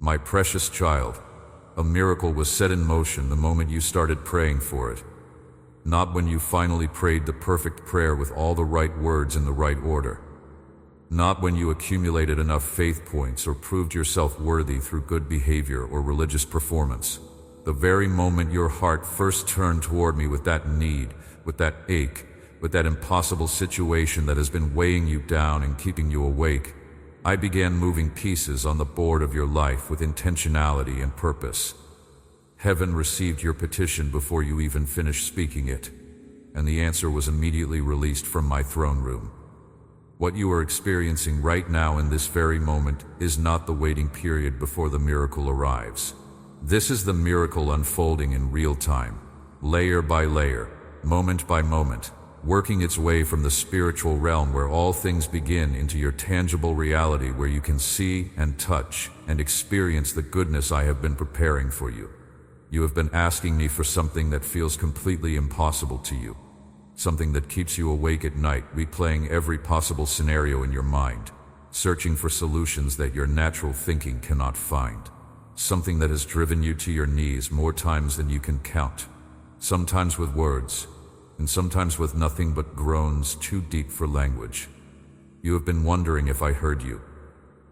My precious child, a miracle was set in motion the moment you started praying for it. Not when you finally prayed the perfect prayer with all the right words in the right order. Not when you accumulated enough faith points or proved yourself worthy through good behavior or religious performance. The very moment your heart first turned toward me with that need, with that ache, with that impossible situation that has been weighing you down and keeping you awake, I began moving pieces on the board of your life with intentionality and purpose. Heaven received your petition before you even finished speaking it, and the answer was immediately released from my throne room. What you are experiencing right now in this very moment is not the waiting period before the miracle arrives. This is the miracle unfolding in real time, layer by layer, moment by moment, working its way from the spiritual realm where all things begin into your tangible reality where you can see and touch and experience the goodness I have been preparing for you. You have been asking me for something that feels completely impossible to you, something that keeps you awake at night, replaying every possible scenario in your mind, searching for solutions that your natural thinking cannot find, something that has driven you to your knees more times than you can count, sometimes with words, and sometimes with nothing but groans too deep for language. You have been wondering if I heard you.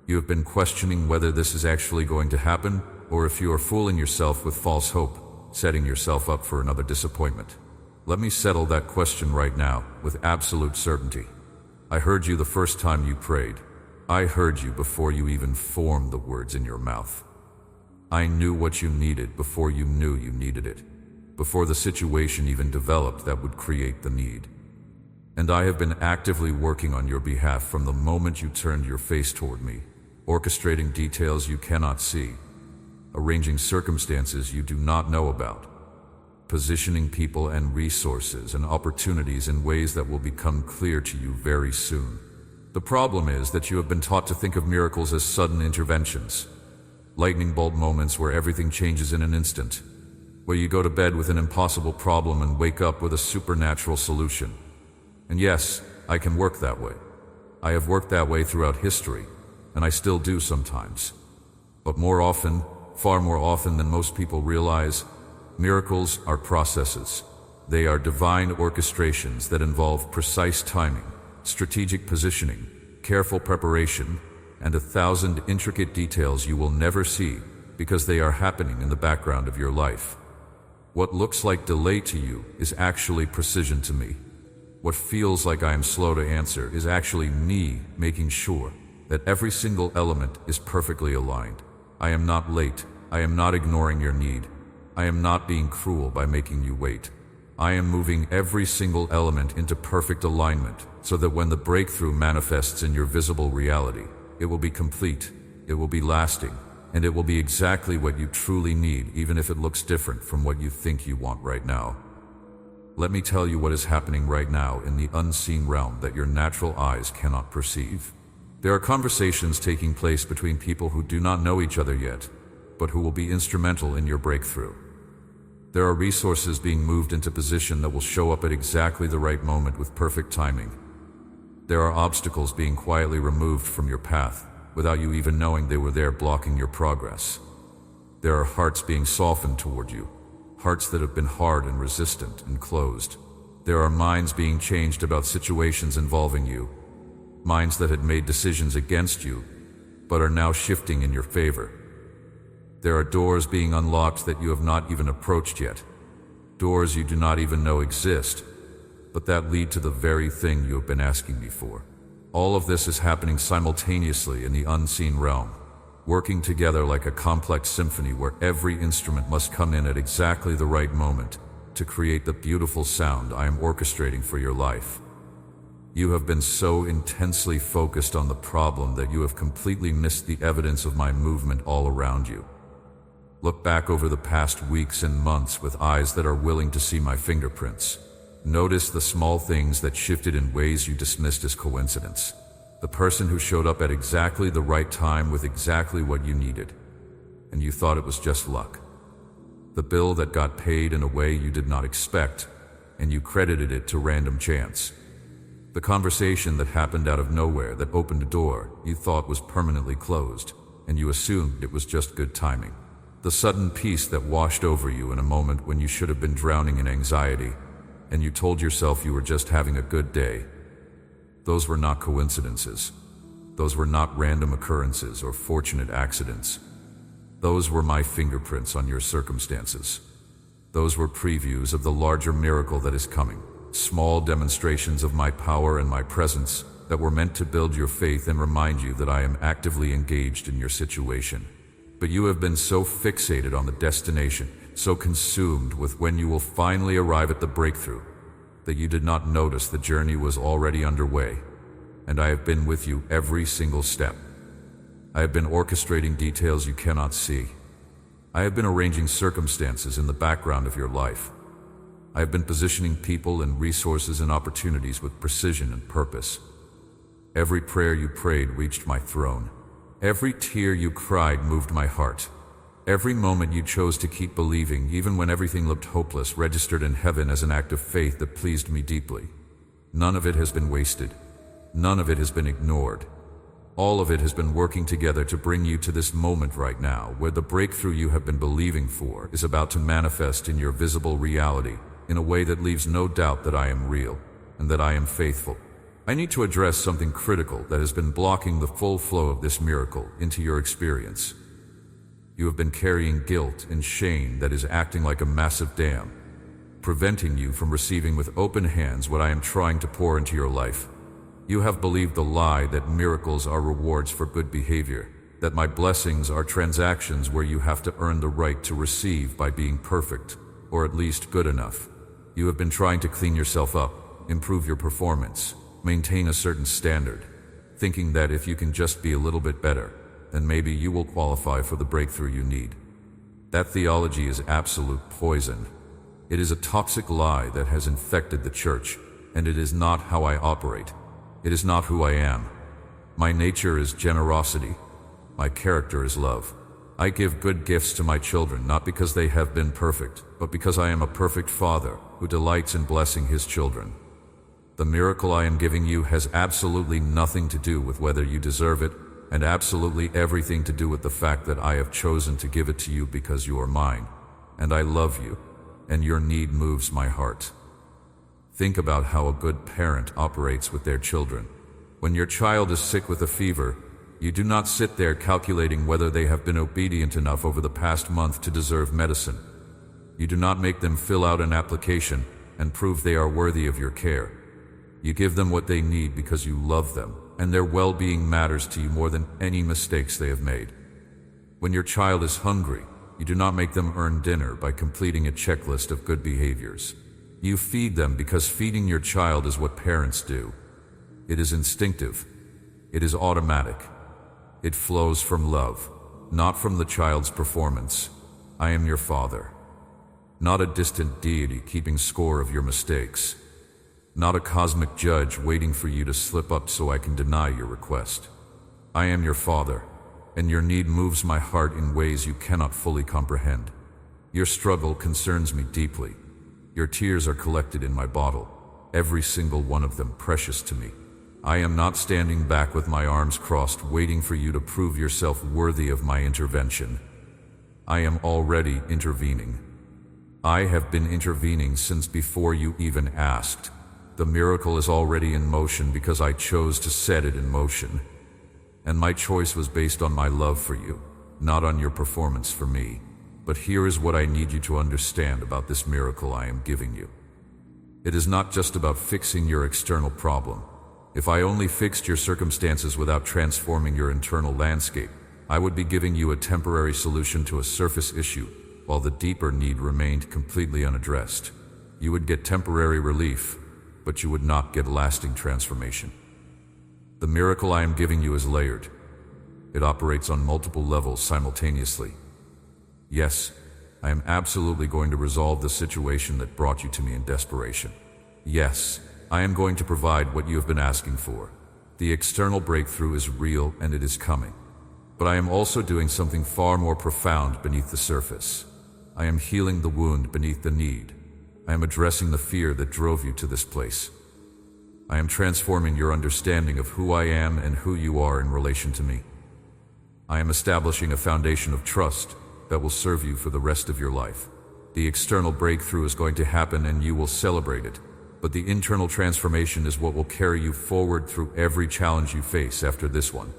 You have been questioning whether this is actually going to happen, or if you are fooling yourself with false hope, setting yourself up for another disappointment. Let me settle that question right now, with absolute certainty. I heard you the first time you prayed. I heard you before you even formed the words in your mouth. I knew what you needed before you knew you needed it, before the situation even developed that would create the need. And I have been actively working on your behalf from the moment you turned your face toward me, orchestrating details you cannot see, arranging circumstances you do not know about, positioning people and resources and opportunities in ways that will become clear to you very soon. The problem is that you have been taught to think of miracles as sudden interventions, lightning bolt moments where everything changes in an instant, where you go to bed with an impossible problem and wake up with a supernatural solution. And yes, I can work that way. I have worked that way throughout history, and I still do sometimes. But more often, far more often than most people realize, miracles are processes. They are divine orchestrations that involve precise timing, strategic positioning, careful preparation, and 1,000 intricate details you will never see because they are happening in the background of your life. What looks like delay to you is actually precision to me. What feels like I am slow to answer is actually me making sure that every single element is perfectly aligned. I am not late. I am not ignoring your need. I am not being cruel by making you wait. I am moving every single element into perfect alignment so that when the breakthrough manifests in your visible reality, it will be complete, it will be lasting, and it will be exactly what you truly need, even if it looks different from what you think you want right now. Let me tell you what is happening right now in the unseen realm that your natural eyes cannot perceive. There are conversations taking place between people who do not know each other yet, but who will be instrumental in your breakthrough. There are resources being moved into position that will show up at exactly the right moment with perfect timing. There are obstacles being quietly removed from your path without you even knowing they were there, blocking your progress. There are hearts being softened toward you, hearts that have been hard and resistant and closed. There are minds being changed about situations involving you, minds that had made decisions against you, but are now shifting in your favor. There are doors being unlocked that you have not even approached yet, doors you do not even know exist, but that lead to the very thing you have been asking me for. All of this is happening simultaneously in the unseen realm, working together like a complex symphony where every instrument must come in at exactly the right moment to create the beautiful sound I am orchestrating for your life. You have been so intensely focused on the problem that you have completely missed the evidence of my movement all around you. Look back over the past weeks and months with eyes that are willing to see my fingerprints. Notice the small things that shifted in ways you dismissed as coincidence. The person who showed up at exactly the right time with exactly what you needed, and you thought it was just luck. The bill that got paid in a way you did not expect, and you credited it to random chance. The conversation that happened out of nowhere that opened a door you thought was permanently closed, and you assumed it was just good timing. The sudden peace that washed over you in a moment when you should have been drowning in anxiety, and you told yourself you were just having a good day. Those were not coincidences. Those were not random occurrences or fortunate accidents. Those were my fingerprints on your circumstances. Those were previews of the larger miracle that is coming. Small demonstrations of my power and my presence that were meant to build your faith and remind you that I am actively engaged in your situation. But you have been so fixated on the destination, so consumed with when you will finally arrive at the breakthrough, that you did not notice the journey was already underway, and I have been with you every single step. I have been orchestrating details you cannot see. I have been arranging circumstances in the background of your life. I have been positioning people and resources and opportunities with precision and purpose. Every prayer you prayed reached my throne. Every tear you cried moved my heart. Every moment you chose to keep believing, even when everything looked hopeless, registered in heaven as an act of faith that pleased me deeply. None of it has been wasted. None of it has been ignored. All of it has been working together to bring you to this moment right now, where the breakthrough you have been believing for is about to manifest in your visible reality in a way that leaves no doubt that I am real and that I am faithful. I need to address something critical that has been blocking the full flow of this miracle into your experience. You have been carrying guilt and shame that is acting like a massive dam, preventing you from receiving with open hands what I am trying to pour into your life. You have believed the lie that miracles are rewards for good behavior, that my blessings are transactions where you have to earn the right to receive by being perfect, or at least good enough. You have been trying to clean yourself up, improve your performance, maintain a certain standard, thinking that if you can just be a little bit better, then maybe you will qualify for the breakthrough you need. That theology is absolute poison. It is a toxic lie that has infected the church, and it is not how I operate. It is not who I am. My nature is generosity. My character is love. I give good gifts to my children, not because they have been perfect, but because I am a perfect father who delights in blessing his children. The miracle I am giving you has absolutely nothing to do with whether you deserve it, and absolutely everything to do with the fact that I have chosen to give it to you because you are mine, and I love you, and your need moves my heart. Think about how a good parent operates with their children. When your child is sick with a fever, you do not sit there calculating whether they have been obedient enough over the past month to deserve medicine. You do not make them fill out an application and prove they are worthy of your care. You give them what they need because you love them, and their well-being matters to you more than any mistakes they have made. When your child is hungry, you do not make them earn dinner by completing a checklist of good behaviors. You feed them because feeding your child is what parents do. It is instinctive. It is automatic. It flows from love, not from the child's performance. I am your father. Not a distant deity keeping score of your mistakes. Not a cosmic judge waiting for you to slip up so I can deny your request. I am your father, and your need moves my heart in ways you cannot fully comprehend. Your struggle concerns me deeply. Your tears are collected in my bottle, every single one of them precious to me. I am not standing back with my arms crossed waiting for you to prove yourself worthy of my intervention. I am already intervening. I have been intervening since before you even asked. The miracle is already in motion because I chose to set it in motion. And my choice was based on my love for you, not on your performance for me. But here is what I need you to understand about this miracle I am giving you. It is not just about fixing your external problem. If I only fixed your circumstances without transforming your internal landscape, I would be giving you a temporary solution to a surface issue, while the deeper need remained completely unaddressed. You would get temporary relief, but you would not get lasting transformation. The miracle I am giving you is layered. It operates on multiple levels simultaneously. Yes, I am absolutely going to resolve the situation that brought you to me in desperation. Yes, I am going to provide what you have been asking for. The external breakthrough is real and it is coming. But I am also doing something far more profound beneath the surface. I am healing the wound beneath the need. I am addressing the fear that drove you to this place. I am transforming your understanding of who I am and who you are in relation to me. I am establishing a foundation of trust that will serve you for the rest of your life. The external breakthrough is going to happen and you will celebrate it, but the internal transformation is what will carry you forward through every challenge you face after this one.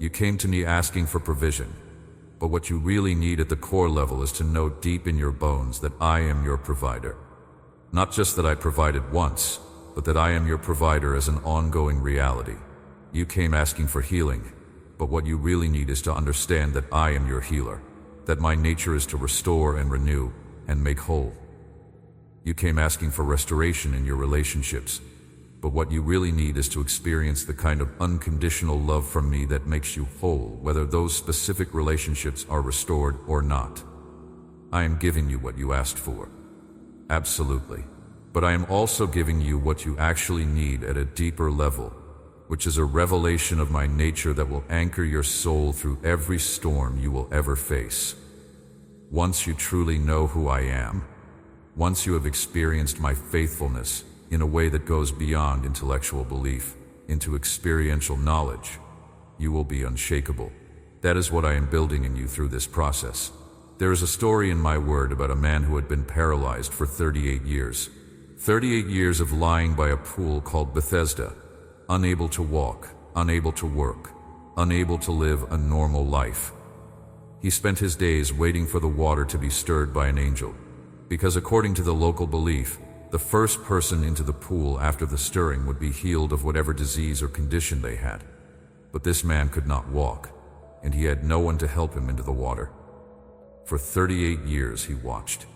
You came to me asking for provision, but what you really need at the core level is to know deep in your bones that I am your provider. Not just that I provided once, but that I am your provider as an ongoing reality. You came asking for healing, but what you really need is to understand that I am your healer, that my nature is to restore and renew and make whole. You came asking for restoration in your relationships, but what you really need is to experience the kind of unconditional love from me that makes you whole, whether those specific relationships are restored or not. I am giving you what you asked for. Absolutely. But I am also giving you what you actually need at a deeper level, which is a revelation of my nature that will anchor your soul through every storm you will ever face. Once you truly know who I am, once you have experienced my faithfulness in a way that goes beyond intellectual belief into experiential knowledge, you will be unshakable. That is what I am building in you through this process. There is a story in my word about a man who had been paralyzed for 38 years. 38 years of lying by a pool called Bethesda, unable to walk, unable to work, unable to live a normal life. He spent his days waiting for the water to be stirred by an angel, because according to the local belief, the first person into the pool after the stirring would be healed of whatever disease or condition they had. But this man could not walk, and he had no one to help him into the water. For 38 years he watched,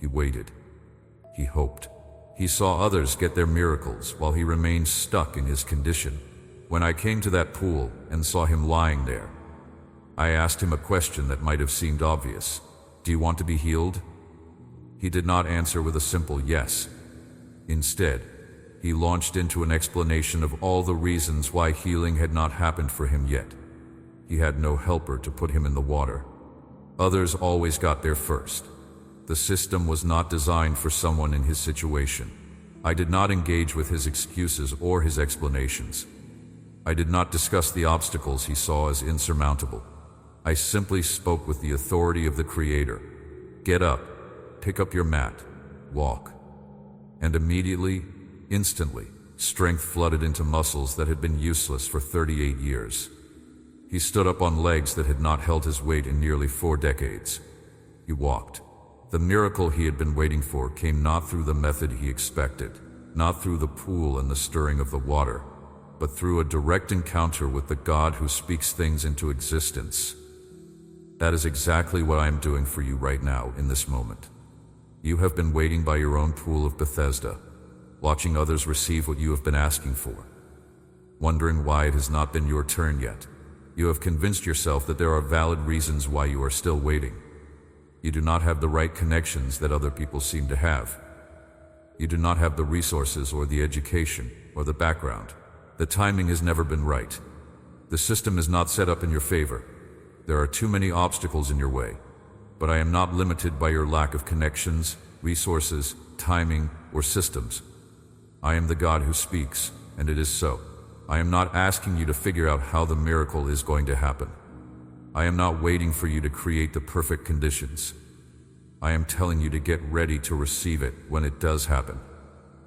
he waited, he hoped. He saw others get their miracles while he remained stuck in his condition. When I came to that pool and saw him lying there, I asked him a question that might have seemed obvious. Do you want to be healed? He did not answer with a simple yes. Instead, he launched into an explanation of all the reasons why healing had not happened for him yet. He had no helper to put him in the water. Others always got there first. The system was not designed for someone in his situation. I did not engage with his excuses or his explanations. I did not discuss the obstacles he saw as insurmountable. I simply spoke with the authority of the Creator. Get up, pick up your mat, walk. And immediately, instantly, strength flooded into muscles that had been useless for 38 years. He stood up on legs that had not held his weight in nearly 4 decades. He walked. The miracle he had been waiting for came not through the method he expected, not through the pool and the stirring of the water, but through a direct encounter with the God who speaks things into existence. That is exactly what I am doing for you right now in this moment. You have been waiting by your own pool of Bethesda, watching others receive what you have been asking for, wondering why it has not been your turn yet. You have convinced yourself that there are valid reasons why you are still waiting. You do not have the right connections that other people seem to have. You do not have the resources or the education or the background. The timing has never been right. The system is not set up in your favor. There are too many obstacles in your way. But I am not limited by your lack of connections, resources, timing, or systems. I am the God who speaks, and it is so. I am not asking you to figure out how the miracle is going to happen. I am not waiting for you to create the perfect conditions. I am telling you to get ready to receive it when it does happen,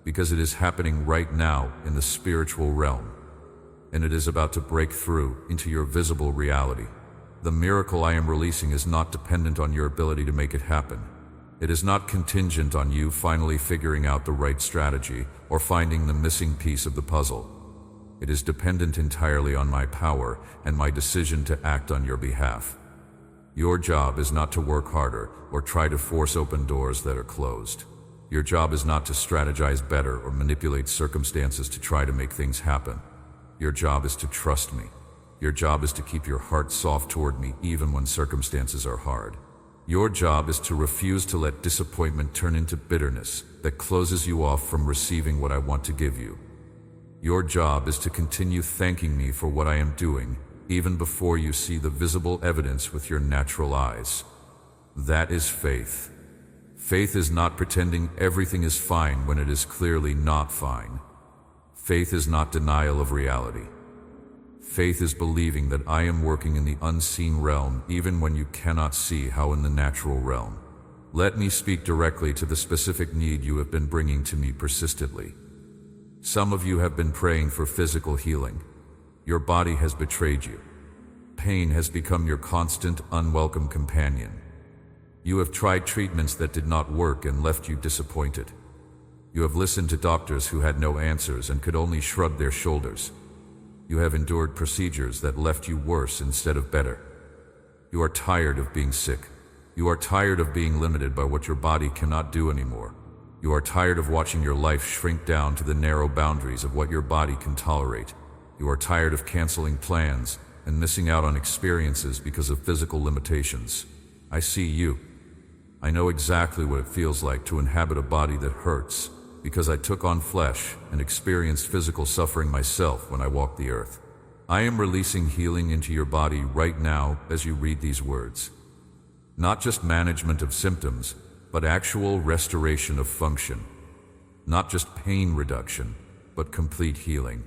because it is happening right now in the spiritual realm, and it is about to break through into your visible reality. The miracle I am releasing is not dependent on your ability to make it happen. It is not contingent on you finally figuring out the right strategy or finding the missing piece of the puzzle. It is dependent entirely on my power and my decision to act on your behalf. Your job is not to work harder or try to force open doors that are closed. Your job is not to strategize better or manipulate circumstances to try to make things happen. Your job is to trust me. Your job is to keep your heart soft toward me even when circumstances are hard. Your job is to refuse to let disappointment turn into bitterness that closes you off from receiving what I want to give you. Your job is to continue thanking me for what I am doing, even before you see the visible evidence with your natural eyes. That is faith. Faith is not pretending everything is fine when it is clearly not fine. Faith is not denial of reality. Faith is believing that I am working in the unseen realm even when you cannot see how in the natural realm. Let me speak directly to the specific need you have been bringing to me persistently. Some of you have been praying for physical healing. Your body has betrayed you. Pain has become your constant, unwelcome companion. You have tried treatments that did not work and left you disappointed. You have listened to doctors who had no answers and could only shrug their shoulders. You have endured procedures that left you worse instead of better. You are tired of being sick. You are tired of being limited by what your body cannot do anymore. You are tired of watching your life shrink down to the narrow boundaries of what your body can tolerate. You are tired of canceling plans and missing out on experiences because of physical limitations. I see you. I know exactly what it feels like to inhabit a body that hurts, because I took on flesh and experienced physical suffering myself when I walked the earth. I am releasing healing into your body right now as you read these words. Not just management of symptoms, but actual restoration of function. Not just pain reduction, but complete healing.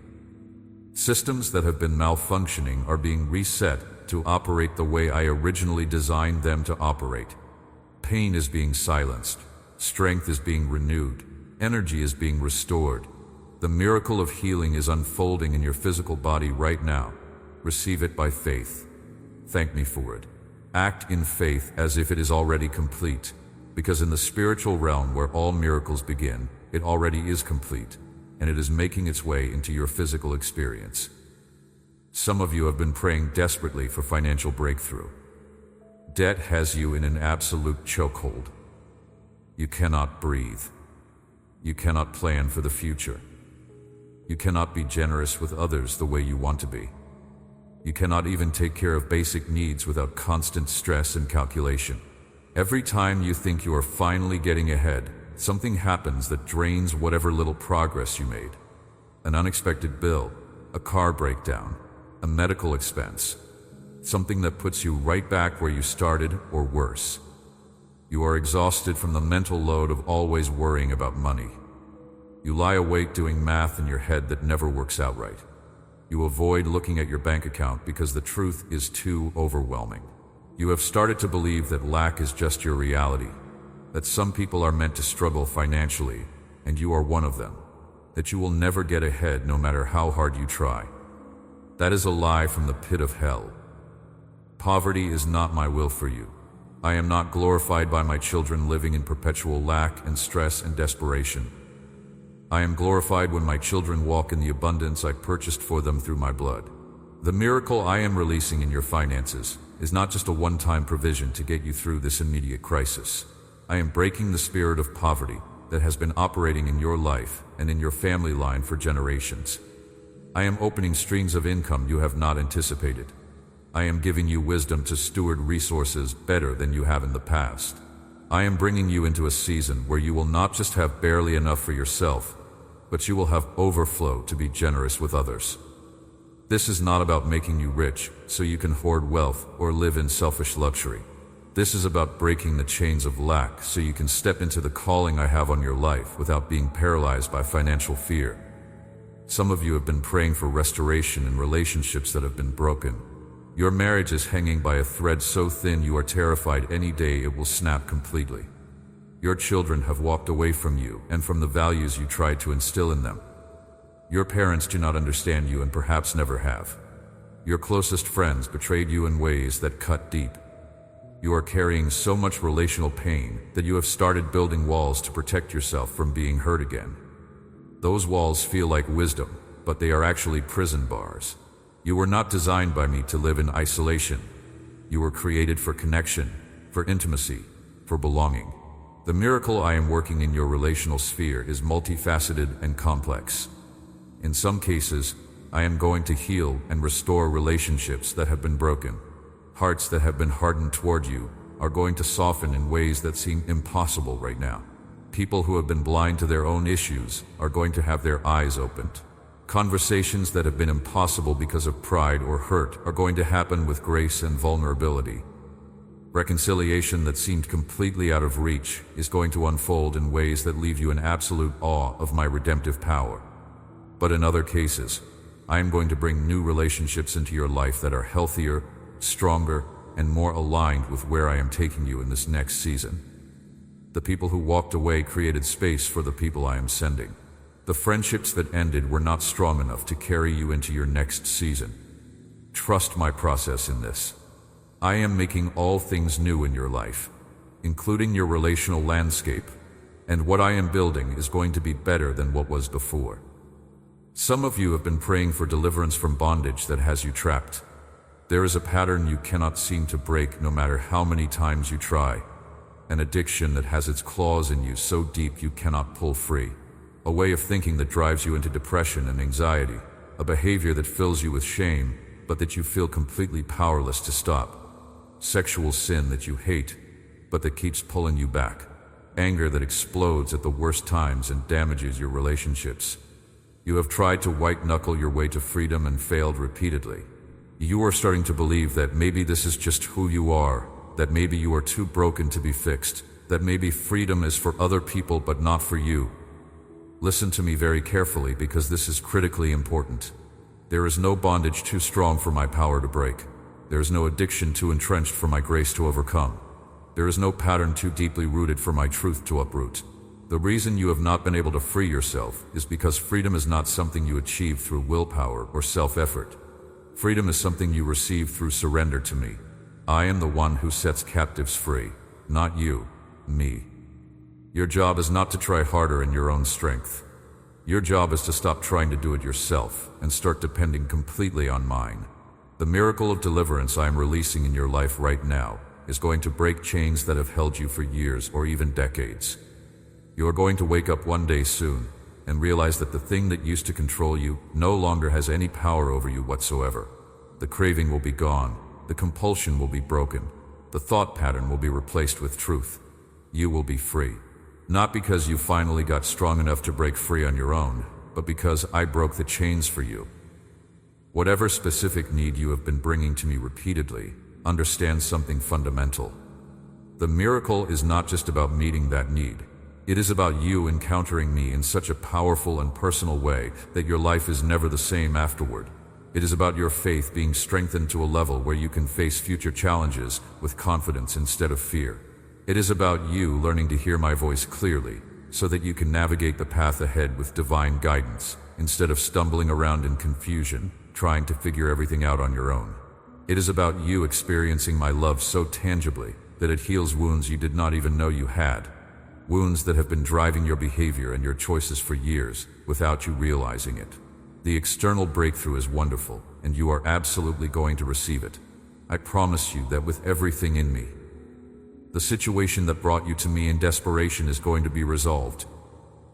Systems that have been malfunctioning are being reset to operate the way I originally designed them to operate. Pain is being silenced. Strength is being renewed. Energy is being restored. The miracle of healing is unfolding in your physical body right now. Receive it by faith. Thank me for it. Act in faith as if it is already complete, because in the spiritual realm where all miracles begin, it already is complete, and it is making its way into your physical experience. Some of you have been praying desperately for financial breakthrough. Debt has you in an absolute chokehold. You cannot breathe. You cannot plan for the future. You cannot be generous with others the way you want to be. You cannot even take care of basic needs without constant stress and calculation. Every time you think you are finally getting ahead, something happens that drains whatever little progress you made. An unexpected bill, a car breakdown, a medical expense, something that puts you right back where you started or worse. You are exhausted from the mental load of always worrying about money. You lie awake doing math in your head that never works out right. You avoid looking at your bank account because the truth is too overwhelming. You have started to believe that lack is just your reality, that some people are meant to struggle financially, and you are one of them, that you will never get ahead no matter how hard you try. That is a lie from the pit of hell. Poverty is not my will for you. I am not glorified by my children living in perpetual lack and stress and desperation. I am glorified when my children walk in the abundance I purchased for them through my blood. The miracle I am releasing in your finances is not just a one-time provision to get you through this immediate crisis. I am breaking the spirit of poverty that has been operating in your life and in your family line for generations. I am opening streams of income you have not anticipated. I am giving you wisdom to steward resources better than you have in the past. I am bringing you into a season where you will not just have barely enough for yourself, but you will have overflow to be generous with others. This is not about making you rich so you can hoard wealth or live in selfish luxury. This is about breaking the chains of lack so you can step into the calling I have on your life without being paralyzed by financial fear. Some of you have been praying for restoration in relationships that have been broken. Your marriage is hanging by a thread so thin you are terrified any day it will snap completely. Your children have walked away from you and from the values you tried to instill in them. Your parents do not understand you and perhaps never have. Your closest friends betrayed you in ways that cut deep. You are carrying so much relational pain that you have started building walls to protect yourself from being hurt again. Those walls feel like wisdom, but they are actually prison bars. You were not designed by me to live in isolation. You were created for connection, for intimacy, for belonging. The miracle I am working in your relational sphere is multifaceted and complex. In some cases, I am going to heal and restore relationships that have been broken. Hearts that have been hardened toward you are going to soften in ways that seem impossible right now. People who have been blind to their own issues are going to have their eyes opened. Conversations that have been impossible because of pride or hurt are going to happen with grace and vulnerability. Reconciliation that seemed completely out of reach is going to unfold in ways that leave you in absolute awe of my redemptive power. But in other cases, I am going to bring new relationships into your life that are healthier, stronger, and more aligned with where I am taking you in this next season. The people who walked away created space for the people I am sending. The friendships that ended were not strong enough to carry you into your next season. Trust my process in this. I am making all things new in your life, including your relational landscape, and what I am building is going to be better than what was before. Some of you have been praying for deliverance from bondage that has you trapped. There is a pattern you cannot seem to break no matter how many times you try. An addiction that has its claws in you so deep you cannot pull free. A way of thinking that drives you into depression and anxiety. A behavior that fills you with shame, but that you feel completely powerless to stop. Sexual sin that you hate, but that keeps pulling you back. Anger that explodes at the worst times and damages your relationships. You have tried to white-knuckle your way to freedom and failed repeatedly. You are starting to believe that maybe this is just who you are, that maybe you are too broken to be fixed, that maybe freedom is for other people but not for you. Listen to me very carefully because this is critically important. There is no bondage too strong for my power to break. There is no addiction too entrenched for my grace to overcome. There is no pattern too deeply rooted for my truth to uproot. The reason you have not been able to free yourself is because freedom is not something you achieve through willpower or self-effort. Freedom is something you receive through surrender to me. I am the one who sets captives free, not you, me. Your job is not to try harder in your own strength. Your job is to stop trying to do it yourself and start depending completely on mine. The miracle of deliverance I am releasing in your life right now is going to break chains that have held you for years or even decades. You are going to wake up one day soon and realize that the thing that used to control you no longer has any power over you whatsoever. The craving will be gone, the compulsion will be broken, the thought pattern will be replaced with truth. You will be free. Not because you finally got strong enough to break free on your own, but because I broke the chains for you. Whatever specific need you have been bringing to me repeatedly, understand something fundamental. The miracle is not just about meeting that need. It is about you encountering me in such a powerful and personal way that your life is never the same afterward. It is about your faith being strengthened to a level where you can face future challenges with confidence instead of fear. It is about you learning to hear my voice clearly so that you can navigate the path ahead with divine guidance instead of stumbling around in confusion, trying to figure everything out on your own. It is about you experiencing my love so tangibly that it heals wounds you did not even know you had. Wounds that have been driving your behavior and your choices for years without you realizing it. The external breakthrough is wonderful, and you are absolutely going to receive it. I promise you that with everything in me. The situation that brought you to me in desperation is going to be resolved.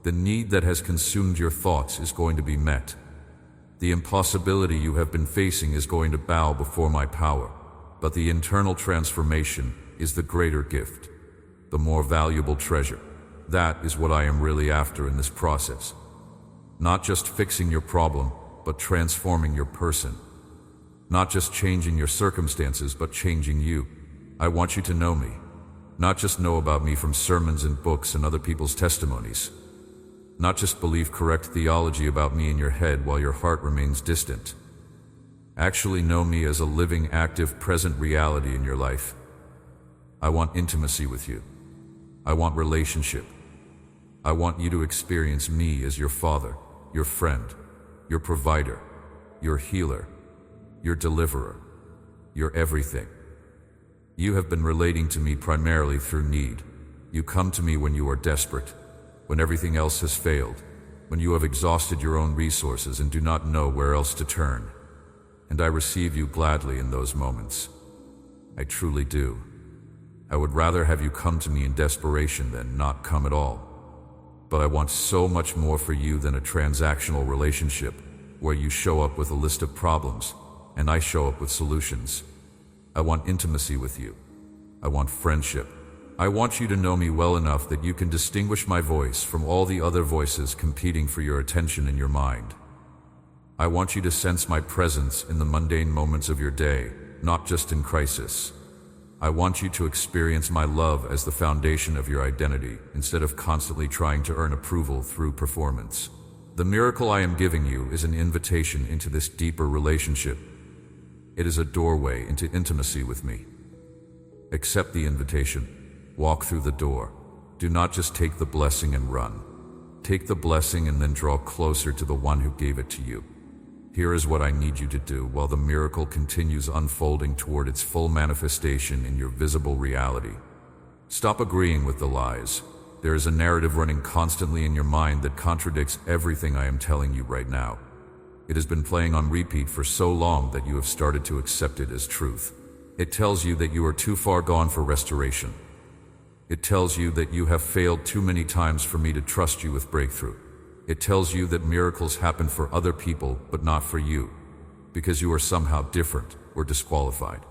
The need that has consumed your thoughts is going to be met. The impossibility you have been facing is going to bow before my power, but the internal transformation is the greater gift, the more valuable treasure. That is what I am really after in this process. Not just fixing your problem, but transforming your person. Not just changing your circumstances, but changing you. I want you to know me. Not just know about me from sermons and books and other people's testimonies. Not just believe correct theology about me in your head while your heart remains distant. Actually know me as a living, active, present reality in your life. I want intimacy with you. I want relationship. I want you to experience me as your father, your friend, your provider, your healer, your deliverer, your everything. You have been relating to me primarily through need. You come to me when you are desperate, when everything else has failed, when you have exhausted your own resources and do not know where else to turn. And I receive you gladly in those moments. I truly do. I would rather have you come to me in desperation than not come at all. But I want so much more for you than a transactional relationship where you show up with a list of problems and I show up with solutions. I want intimacy with you. I want friendship. I want you to know me well enough that you can distinguish my voice from all the other voices competing for your attention in your mind. I want you to sense my presence in the mundane moments of your day, not just in crisis. I want you to experience my love as the foundation of your identity instead of constantly trying to earn approval through performance. The miracle I am giving you is an invitation into this deeper relationship. It is a doorway into intimacy with me. Accept the invitation. Walk through the door. Do not just take the blessing and run. Take the blessing and then draw closer to the one who gave it to you. Here is what I need you to do while the miracle continues unfolding toward its full manifestation in your visible reality. Stop agreeing with the lies. There is a narrative running constantly in your mind that contradicts everything I am telling you right now. It has been playing on repeat for so long that you have started to accept it as truth. It tells you that you are too far gone for restoration. It tells you that you have failed too many times for me to trust you with breakthrough. It tells you that miracles happen for other people but not for you, because you are somehow different or disqualified.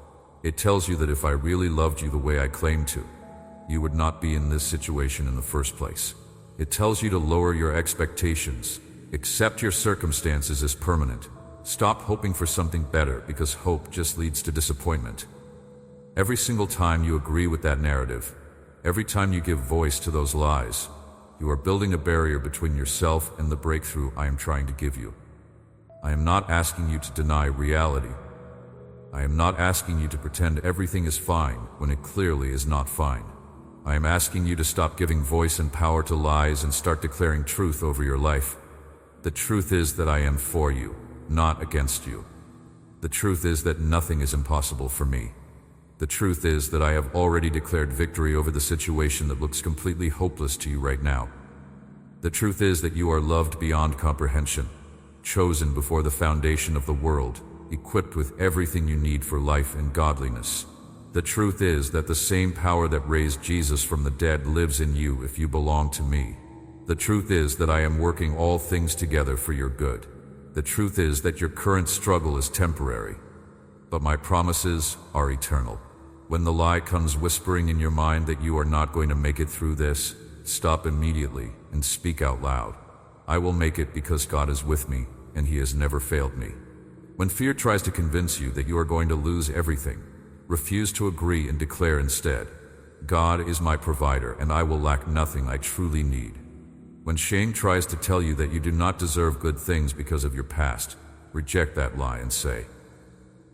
It tells you that if I really loved you the way I claimed to, you would not be in this situation in the first place. It tells you to lower your expectations, accept your circumstances as permanent, stop hoping for something better because hope just leads to disappointment. Every single time you agree with that narrative, every time you give voice to those lies, you are building a barrier between yourself and the breakthrough I am trying to give you. I am not asking you to deny reality. I am not asking you to pretend everything is fine when it clearly is not fine. I am asking you to stop giving voice and power to lies and start declaring truth over your life. The truth is that I am for you, not against you. The truth is that nothing is impossible for me. The truth is that I have already declared victory over the situation that looks completely hopeless to you right now. The truth is that you are loved beyond comprehension, chosen before the foundation of the world, equipped with everything you need for life and godliness. The truth is that the same power that raised Jesus from the dead lives in you if you belong to me. The truth is that I am working all things together for your good. The truth is that your current struggle is temporary, but my promises are eternal. When the lie comes whispering in your mind that you are not going to make it through this, stop immediately and speak out loud. I will make it because God is with me and He has never failed me. When fear tries to convince you that you are going to lose everything, refuse to agree and declare instead, God is my provider and I will lack nothing I truly need. When shame tries to tell you that you do not deserve good things because of your past, reject that lie and say,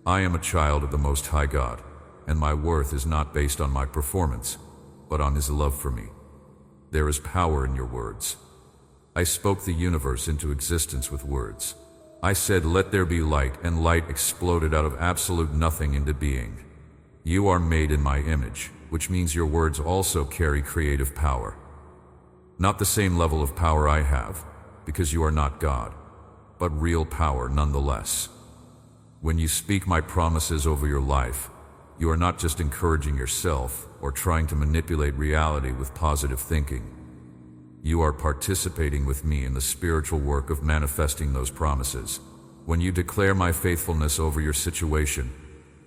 I am a child of the Most High God, and my worth is not based on my performance, but on His love for me. There is power in your words. I spoke the universe into existence with words. I said, let there be light, and light exploded out of absolute nothing into being. You are made in my image, which means your words also carry creative power. Not the same level of power I have, because you are not God, but real power nonetheless. When you speak my promises over your life, you are not just encouraging yourself or trying to manipulate reality with positive thinking. You are participating with me in the spiritual work of manifesting those promises. When you declare my faithfulness over your situation,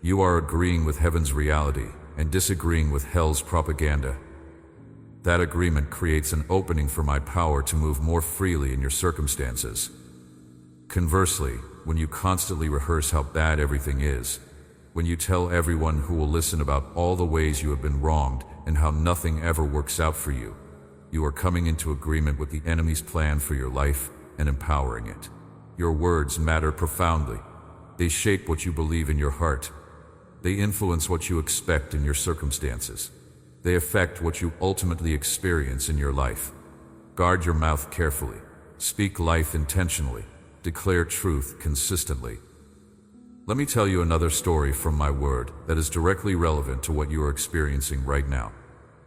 you are agreeing with heaven's reality and disagreeing with hell's propaganda. That agreement creates an opening for my power to move more freely in your circumstances. Conversely, when you constantly rehearse how bad everything is, when you tell everyone who will listen about all the ways you have been wronged and how nothing ever works out for you, you are coming into agreement with the enemy's plan for your life and empowering it. Your words matter profoundly. They shape what you believe in your heart. They influence what you expect in your circumstances. They affect what you ultimately experience in your life. Guard your mouth carefully. Speak life intentionally. Declare truth consistently. Let me tell you another story from my word that is directly relevant to what you are experiencing right now.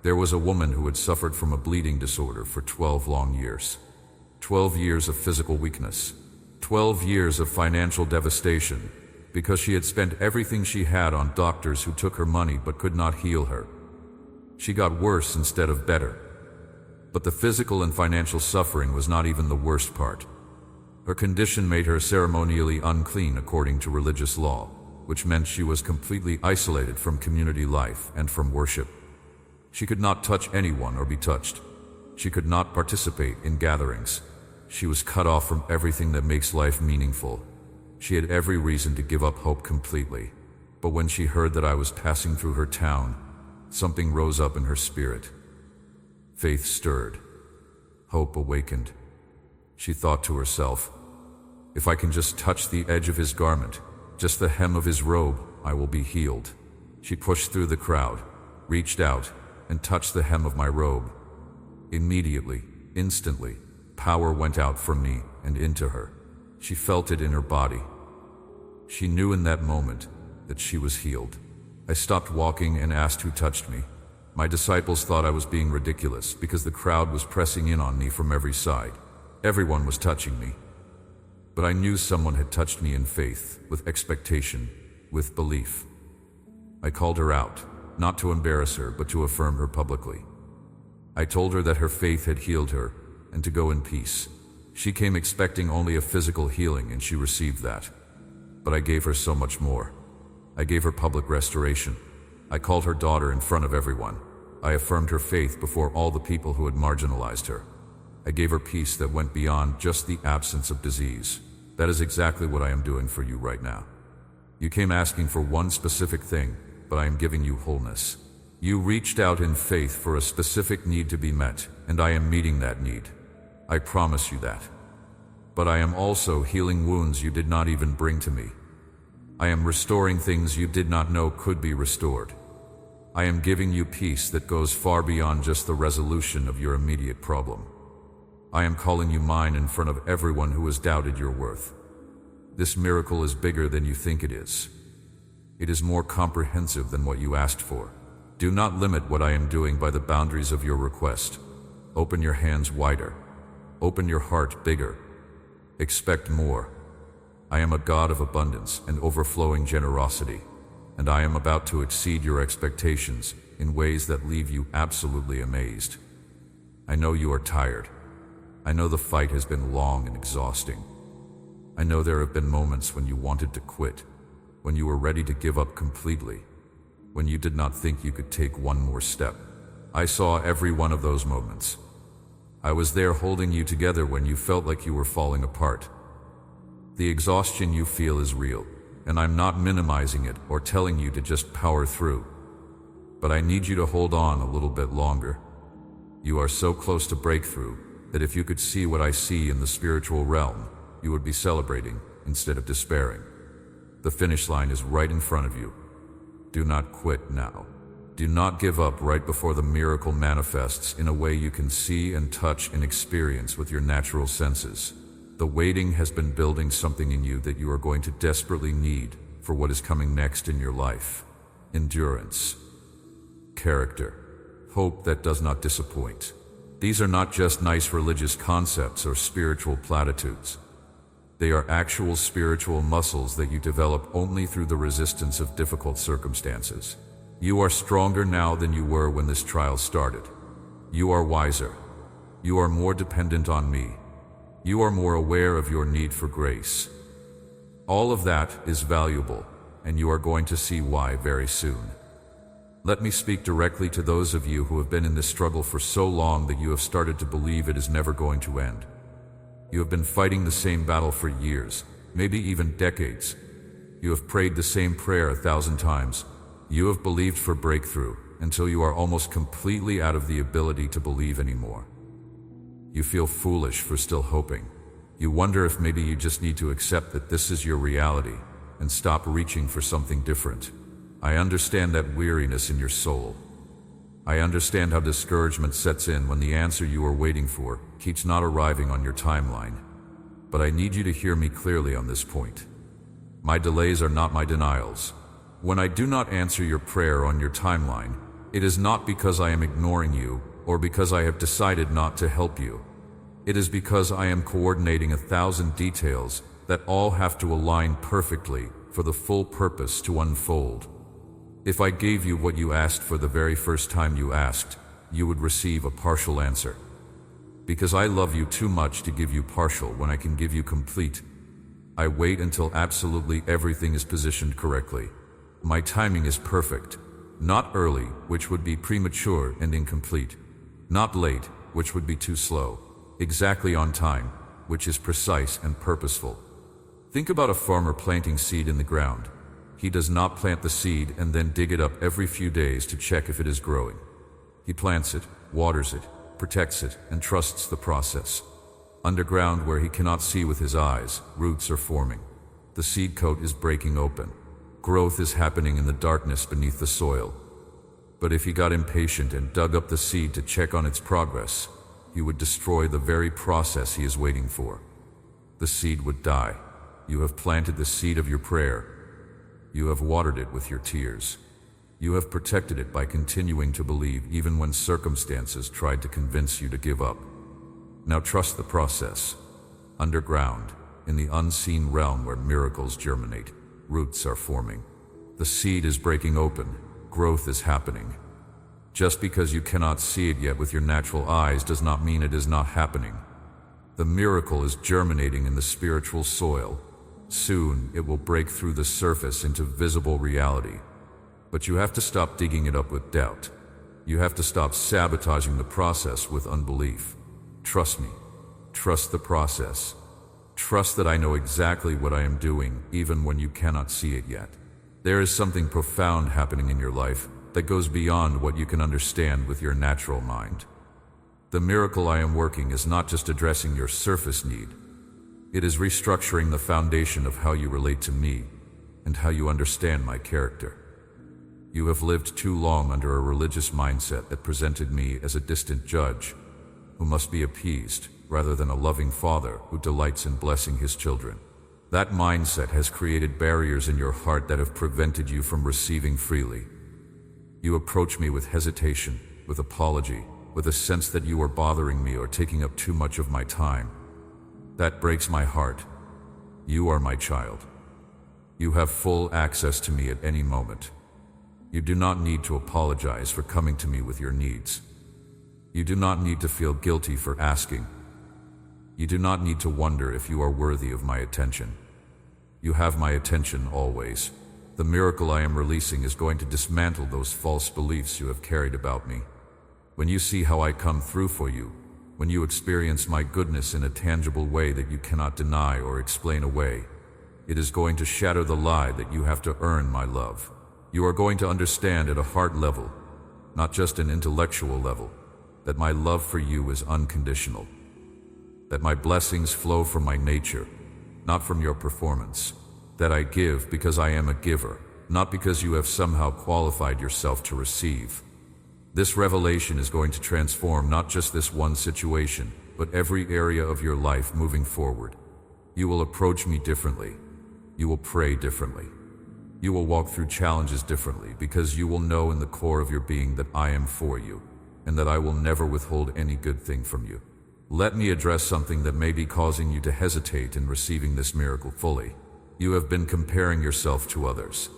There was a woman who had suffered from a bleeding disorder for 12 long years. 12 years of physical weakness. 12 years of financial devastation, because she had spent everything she had on doctors who took her money but could not heal her. She got worse instead of better. But the physical and financial suffering was not even the worst part. Her condition made her ceremonially unclean according to religious law, which meant she was completely isolated from community life and from worship. She could not touch anyone or be touched. She could not participate in gatherings. She was cut off from everything that makes life meaningful. She had every reason to give up hope completely. But when she heard that I was passing through her town, something rose up in her spirit. Faith stirred. Hope awakened. She thought to herself, "If I can just touch the edge of his garment, just the hem of his robe, I will be healed." She pushed through the crowd, reached out, and touched the hem of my robe. Immediately, instantly, power went out from me and into her. She felt it in her body. She knew in that moment that she was healed. I stopped walking and asked who touched me. My disciples thought I was being ridiculous because the crowd was pressing in on me from every side. Everyone was touching me. But I knew someone had touched me in faith, with expectation, with belief. I called her out, not to embarrass her, but to affirm her publicly. I told her that her faith had healed her, and to go in peace. She came expecting only a physical healing, and she received that. But I gave her so much more. I gave her public restoration. I called her daughter in front of everyone. I affirmed her faith before all the people who had marginalized her. I gave her peace that went beyond just the absence of disease. That is exactly what I am doing for you right now. You came asking for one specific thing, but I am giving you wholeness. You reached out in faith for a specific need to be met, and I am meeting that need. I promise you that. But I am also healing wounds you did not even bring to me. I am restoring things you did not know could be restored. I am giving you peace that goes far beyond just the resolution of your immediate problem. I am calling you mine in front of everyone who has doubted your worth. This miracle is bigger than you think it is. It is more comprehensive than what you asked for. Do not limit what I am doing by the boundaries of your request. Open your hands wider. Open your heart bigger. Expect more. I am a God of abundance and overflowing generosity, and I am about to exceed your expectations in ways that leave you absolutely amazed. I know you are tired. I know the fight has been long and exhausting. I know there have been moments when you wanted to quit, when you were ready to give up completely, when you did not think you could take one more step. I saw every one of those moments. I was there holding you together when you felt like you were falling apart. The exhaustion you feel is real, and I'm not minimizing it or telling you to just power through. But I need you to hold on a little bit longer. You are so close to breakthrough that if you could see what I see in the spiritual realm, you would be celebrating instead of despairing. The finish line is right in front of you. Do not quit now. Do not give up right before the miracle manifests in a way you can see and touch and experience with your natural senses. The waiting has been building something in you that you are going to desperately need for what is coming next in your life. Endurance, character, hope that does not disappoint. These are not just nice religious concepts or spiritual platitudes. They are actual spiritual muscles that you develop only through the resistance of difficult circumstances. You are stronger now than you were when this trial started. You are wiser. You are more dependent on me. You are more aware of your need for grace. All of that is valuable, and you are going to see why very soon. Let me speak directly to those of you who have been in this struggle for so long that you have started to believe it is never going to end. You have been fighting the same battle for years, maybe even decades. You have prayed the same prayer 1,000 times. You have believed for breakthrough until you are almost completely out of the ability to believe anymore. You feel foolish for still hoping. You wonder if maybe you just need to accept that this is your reality and stop reaching for something different. I understand that weariness in your soul. I understand how discouragement sets in when the answer you are waiting for keeps not arriving on your timeline. But I need you to hear me clearly on this point. My delays are not my denials. When I do not answer your prayer on your timeline, it is not because I am ignoring you or because I have decided not to help you. It is because I am coordinating 1,000 details that all have to align perfectly for the full purpose to unfold. If I gave you what you asked for the very first time you asked, you would receive a partial answer. Because I love you too much to give you partial when I can give you complete. I wait until absolutely everything is positioned correctly. My timing is perfect. Not early, which would be premature and incomplete. Not late, which would be too slow. Exactly on time, which is precise and purposeful. Think about a farmer planting seed in the ground. He does not plant the seed and then dig it up every few days to check if it is growing. He plants it, waters it, protects it, and trusts the process. Underground, where he cannot see with his eyes, roots are forming. The seed coat is breaking open. Growth is happening in the darkness beneath the soil. But if he got impatient and dug up the seed to check on its progress, he would destroy the very process he is waiting for. The seed would die. You have planted the seed of your prayer. You have watered it with your tears. You have protected it by continuing to believe even when circumstances tried to convince you to give up. Now trust the process. Underground, in the unseen realm where miracles germinate, roots are forming. The seed is breaking open. Growth is happening. Just because you cannot see it yet with your natural eyes does not mean it is not happening. The miracle is germinating in the spiritual soil. Soon it will break through the surface into visible reality. But you have to stop digging it up with doubt. You have to stop sabotaging the process with unbelief. Trust me. Trust the process. Trust that I know exactly what I am doing, even when you cannot see it yet. There is something profound happening in your life that goes beyond what you can understand with your natural mind. The miracle I am working is not just addressing your surface need. It is restructuring the foundation of how you relate to me and how you understand my character. You have lived too long under a religious mindset that presented me as a distant judge who must be appeased, rather than a loving father who delights in blessing his children. That mindset has created barriers in your heart that have prevented you from receiving freely. You approach me with hesitation, with apology, with a sense that you are bothering me or taking up too much of my time. That breaks my heart. You are my child. You have full access to me at any moment. You do not need to apologize for coming to me with your needs. You do not need to feel guilty for asking. You do not need to wonder if you are worthy of my attention. You have my attention always. The miracle I am releasing is going to dismantle those false beliefs you have carried about me. When you see how I come through for you, when you experience my goodness in a tangible way that you cannot deny or explain away, it is going to shatter the lie that you have to earn my love. You are going to understand at a heart level, not just an intellectual level, that my love for you is unconditional. That my blessings flow from my nature, not from your performance. That I give because I am a giver, not because you have somehow qualified yourself to receive. This revelation is going to transform not just this one situation, but every area of your life moving forward. You will approach me differently. You will pray differently. You will walk through challenges differently because you will know in the core of your being that I am for you, and that I will never withhold any good thing from you. Let me address something that may be causing you to hesitate in receiving this miracle fully. You have been comparing yourself to others.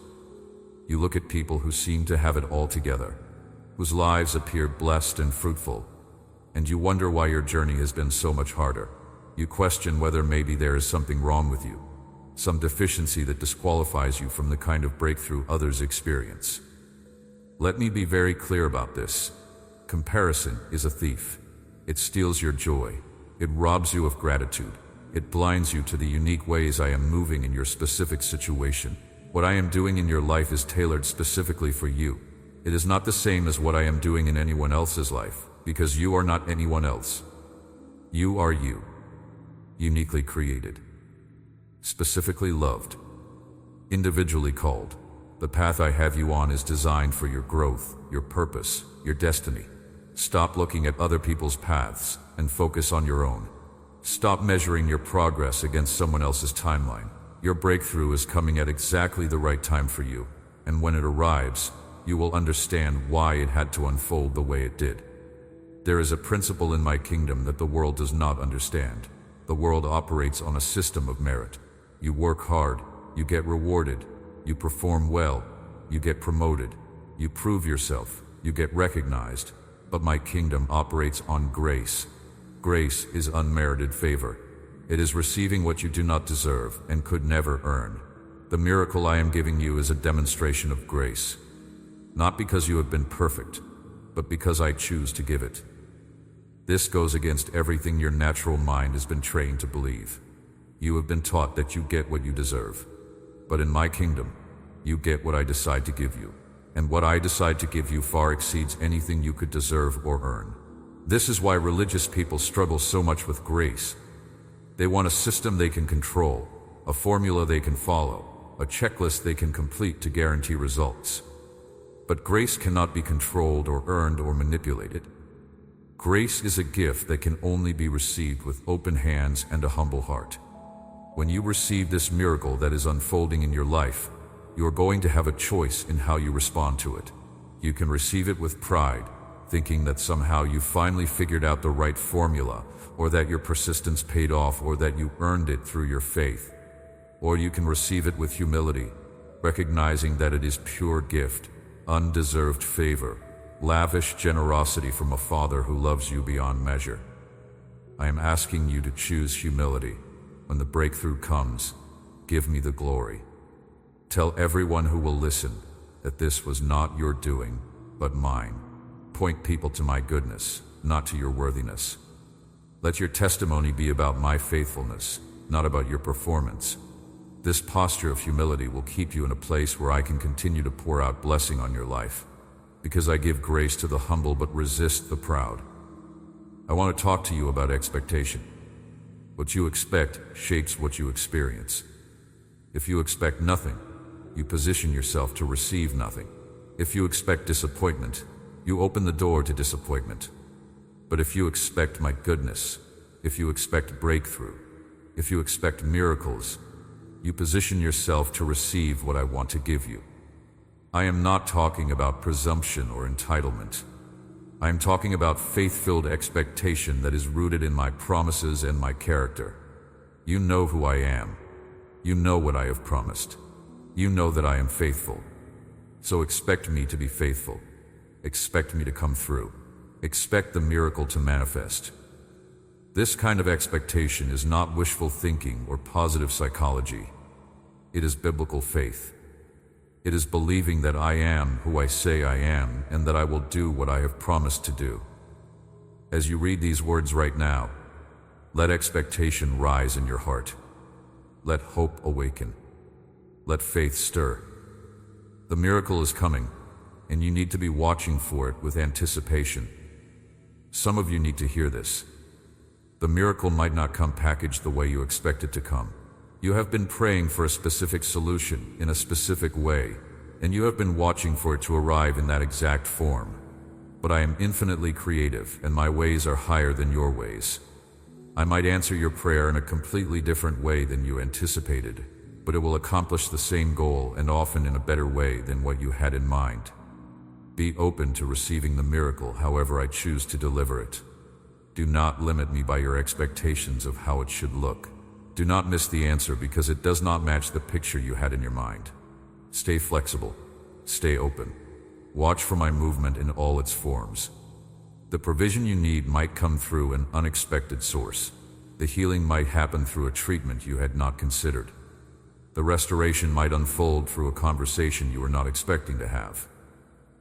You look at people who seem to have it all together, whose lives appear blessed and fruitful, and you wonder why your journey has been so much harder. You question whether maybe there is something wrong with you, some deficiency that disqualifies you from the kind of breakthrough others experience. Let me be very clear about this. Comparison is a thief. It steals your joy. It robs you of gratitude. It blinds you to the unique ways I am moving in your specific situation. What I am doing in your life is tailored specifically for you. It is not the same as what I am doing in anyone else's life, because you are not anyone else. You are you, uniquely created, specifically loved, individually called. The path I have you on is designed for your growth, your purpose, your destiny. Stop looking at other people's paths and focus on your own. Stop measuring your progress against someone else's timeline. Your breakthrough is coming at exactly the right time for you, and when it arrives, you will understand why it had to unfold the way it did. There is a principle in my kingdom that the world does not understand. The world operates on a system of merit. You work hard, you get rewarded. You perform well, you get promoted. You prove yourself, you get recognized. But my kingdom operates on grace. Grace is unmerited favor. It is receiving what you do not deserve and could never earn. The miracle I am giving you is a demonstration of grace. Not because you have been perfect, but because I choose to give it. This goes against everything your natural mind has been trained to believe. You have been taught that you get what you deserve. But in my kingdom, you get what I decide to give you. And what I decide to give you far exceeds anything you could deserve or earn. This is why religious people struggle so much with grace. They want a system they can control, a formula they can follow, a checklist they can complete to guarantee results. But grace cannot be controlled or earned or manipulated. Grace is a gift that can only be received with open hands and a humble heart. When you receive this miracle that is unfolding in your life, you are going to have a choice in how you respond to it. You can receive it with pride, thinking that somehow you finally figured out the right formula, or that your persistence paid off, or that you earned it through your faith. Or you can receive it with humility, recognizing that it is pure gift, undeserved favor, lavish generosity from a Father who loves you beyond measure. I am asking you to choose humility. When the breakthrough comes, give me the glory. Tell everyone who will listen that this was not your doing, but mine. Point people to my goodness, not to your worthiness. Let your testimony be about my faithfulness, not about your performance. This posture of humility will keep you in a place where I can continue to pour out blessing on your life, because I give grace to the humble but resist the proud. I want to talk to you about expectation. What you expect shapes what you experience. If you expect nothing, you position yourself to receive nothing. If you expect disappointment, you open the door to disappointment. But if you expect my goodness, if you expect breakthrough, if you expect miracles, you position yourself to receive what I want to give you. I am not talking about presumption or entitlement. I am talking about faith-filled expectation that is rooted in my promises and my character. You know who I am. You know what I have promised. You know that I am faithful. So expect me to be faithful. Expect me to come through. Expect the miracle to manifest. This kind of expectation is not wishful thinking or positive psychology. It is biblical faith. It is believing that I am who I say I am and that I will do what I have promised to do. As you read these words right now, let expectation rise in your heart. Let hope awaken. Let faith stir. The miracle is coming, and you need to be watching for it with anticipation. Some of you need to hear this. The miracle might not come packaged the way you expect it to come. You have been praying for a specific solution in a specific way, and you have been watching for it to arrive in that exact form. But I am infinitely creative, and my ways are higher than your ways. I might answer your prayer in a completely different way than you anticipated, but it will accomplish the same goal and often in a better way than what you had in mind. Be open to receiving the miracle however I choose to deliver it. Do not limit me by your expectations of how it should look. Do not miss the answer because it does not match the picture you had in your mind. Stay flexible. Stay open. Watch for my movement in all its forms. The provision you need might come through an unexpected source. The healing might happen through a treatment you had not considered. The restoration might unfold through a conversation you were not expecting to have.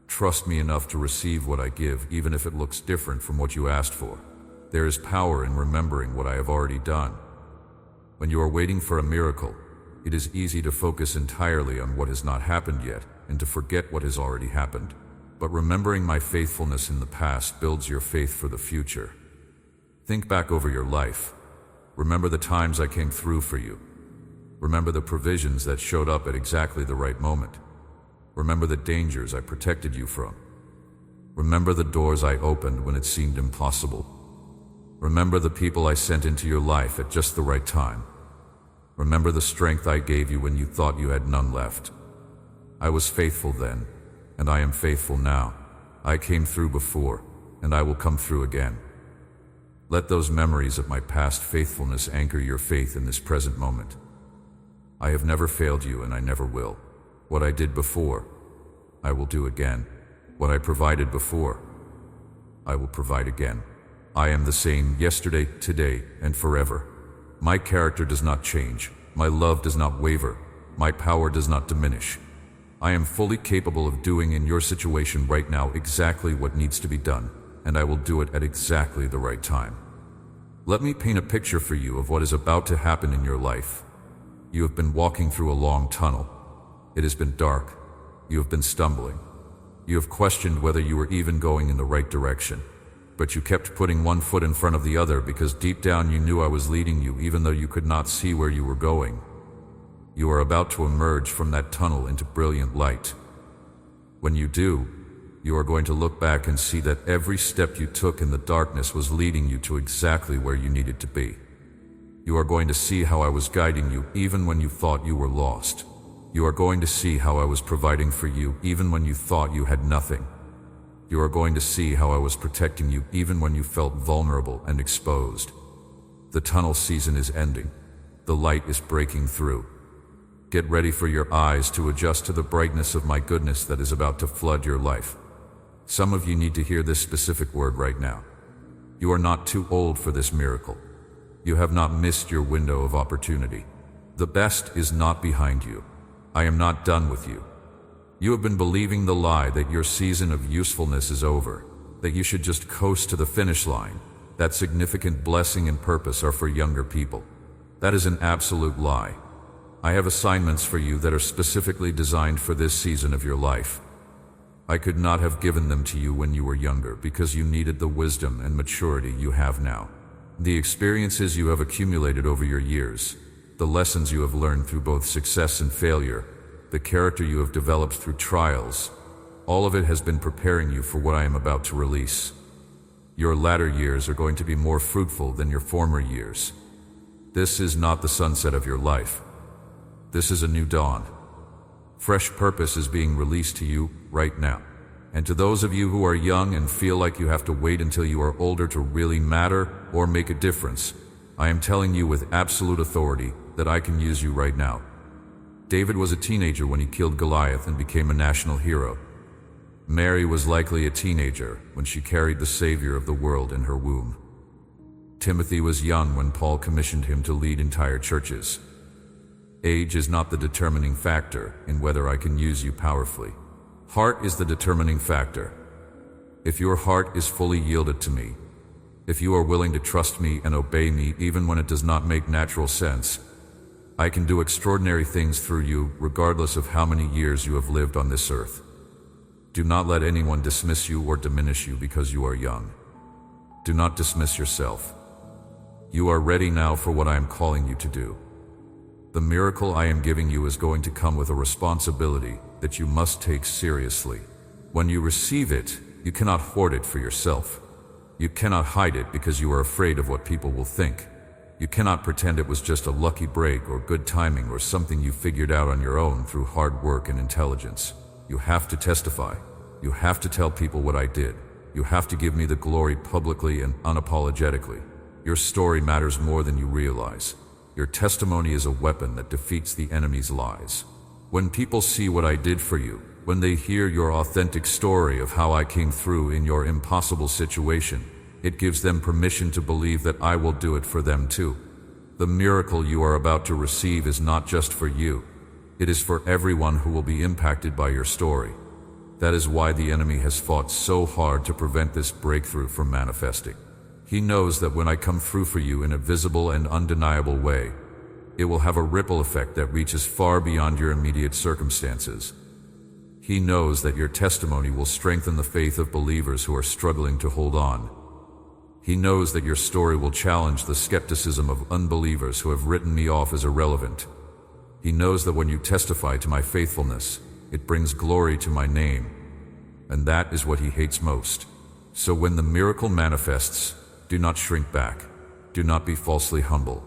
Trust me enough to receive what I give, even if it looks different from what you asked for. There is power in remembering what I have already done. When you are waiting for a miracle, it is easy to focus entirely on what has not happened yet and to forget what has already happened. But remembering my faithfulness in the past builds your faith for the future. Think back over your life. Remember the times I came through for you. Remember the provisions that showed up at exactly the right moment. Remember the dangers I protected you from. Remember the doors I opened when it seemed impossible. Remember the people I sent into your life at just the right time. Remember the strength I gave you when you thought you had none left. I was faithful then, and I am faithful now. I came through before, and I will come through again. Let those memories of my past faithfulness anchor your faith in this present moment. I have never failed you, and I never will. What I did before, I will do again. What I provided before, I will provide again. I am the same yesterday, today, and forever. My character does not change. My love does not waver. My power does not diminish. I am fully capable of doing in your situation right now exactly what needs to be done, and I will do it at exactly the right time. Let me paint a picture for you of what is about to happen in your life. You have been walking through a long tunnel. It has been dark. You have been stumbling. You have questioned whether you were even going in the right direction. but you kept putting one foot in front of the other because deep down you knew I was leading you even though you could not see where you were going. You are about to emerge from that tunnel into brilliant light. When you do, you are going to look back and see that every step you took in the darkness was leading you to exactly where you needed to be. You are going to see how I was guiding you even when you thought you were lost. You are going to see how I was providing for you even when you thought you had nothing. You are going to see how I was protecting you even when you felt vulnerable and exposed. The tunnel season is ending. The light is breaking through. Get ready for your eyes to adjust to the brightness of my goodness that is about to flood your life. Some of you need to hear this specific word right now. You are not too old for this miracle. You have not missed your window of opportunity. The best is not behind you. I am not done with you. You have been believing the lie that your season of usefulness is over, that you should just coast to the finish line, that significant blessing and purpose are for younger people. That is an absolute lie. I have assignments for you that are specifically designed for this season of your life. I could not have given them to you when you were younger because you needed the wisdom and maturity you have now. The experiences you have accumulated over your years, the lessons you have learned through both success and failure, the character you have developed through trials, all of it has been preparing you for what I am about to release. Your latter years are going to be more fruitful than your former years. This is not the sunset of your life. This is a new dawn. Fresh purpose is being released to you right now. And to those of you who are young and feel like you have to wait until you are older to really matter or make a difference, I am telling you with absolute authority that I can use you right now. David was a teenager when he killed Goliath and became a national hero. Mary was likely a teenager when she carried the Savior of the world in her womb. Timothy was young when Paul commissioned him to lead entire churches. Age is not the determining factor in whether I can use you powerfully. Heart is the determining factor. If your heart is fully yielded to me, if you are willing to trust me and obey me even when it does not make natural sense, I can do extraordinary things through you regardless of how many years you have lived on this earth. Do not let anyone dismiss you or diminish you because you are young. Do not dismiss yourself. You are ready now for what I am calling you to do. The miracle I am giving you is going to come with a responsibility that you must take seriously. When you receive it, you cannot hoard it for yourself. You cannot hide it because you are afraid of what people will think. You cannot pretend it was just a lucky break or good timing or something you figured out on your own through hard work and intelligence. You have to testify. You have to tell people what I did. You have to give me the glory publicly and unapologetically. Your story matters more than you realize. Your testimony is a weapon that defeats the enemy's lies. When people see what I did for you, when they hear your authentic story of how I came through in your impossible situation, it gives them permission to believe that I will do it for them too. The miracle you are about to receive is not just for you. It is for everyone who will be impacted by your story. That is why the enemy has fought so hard to prevent this breakthrough from manifesting. He knows that when I come through for you in a visible and undeniable way, it will have a ripple effect that reaches far beyond your immediate circumstances. He knows that your testimony will strengthen the faith of believers who are struggling to hold on. He knows that your story will challenge the skepticism of unbelievers who have written me off as irrelevant. He knows that when you testify to my faithfulness, it brings glory to my name, and that is what he hates most. So when the miracle manifests, do not shrink back. Do not be falsely humble.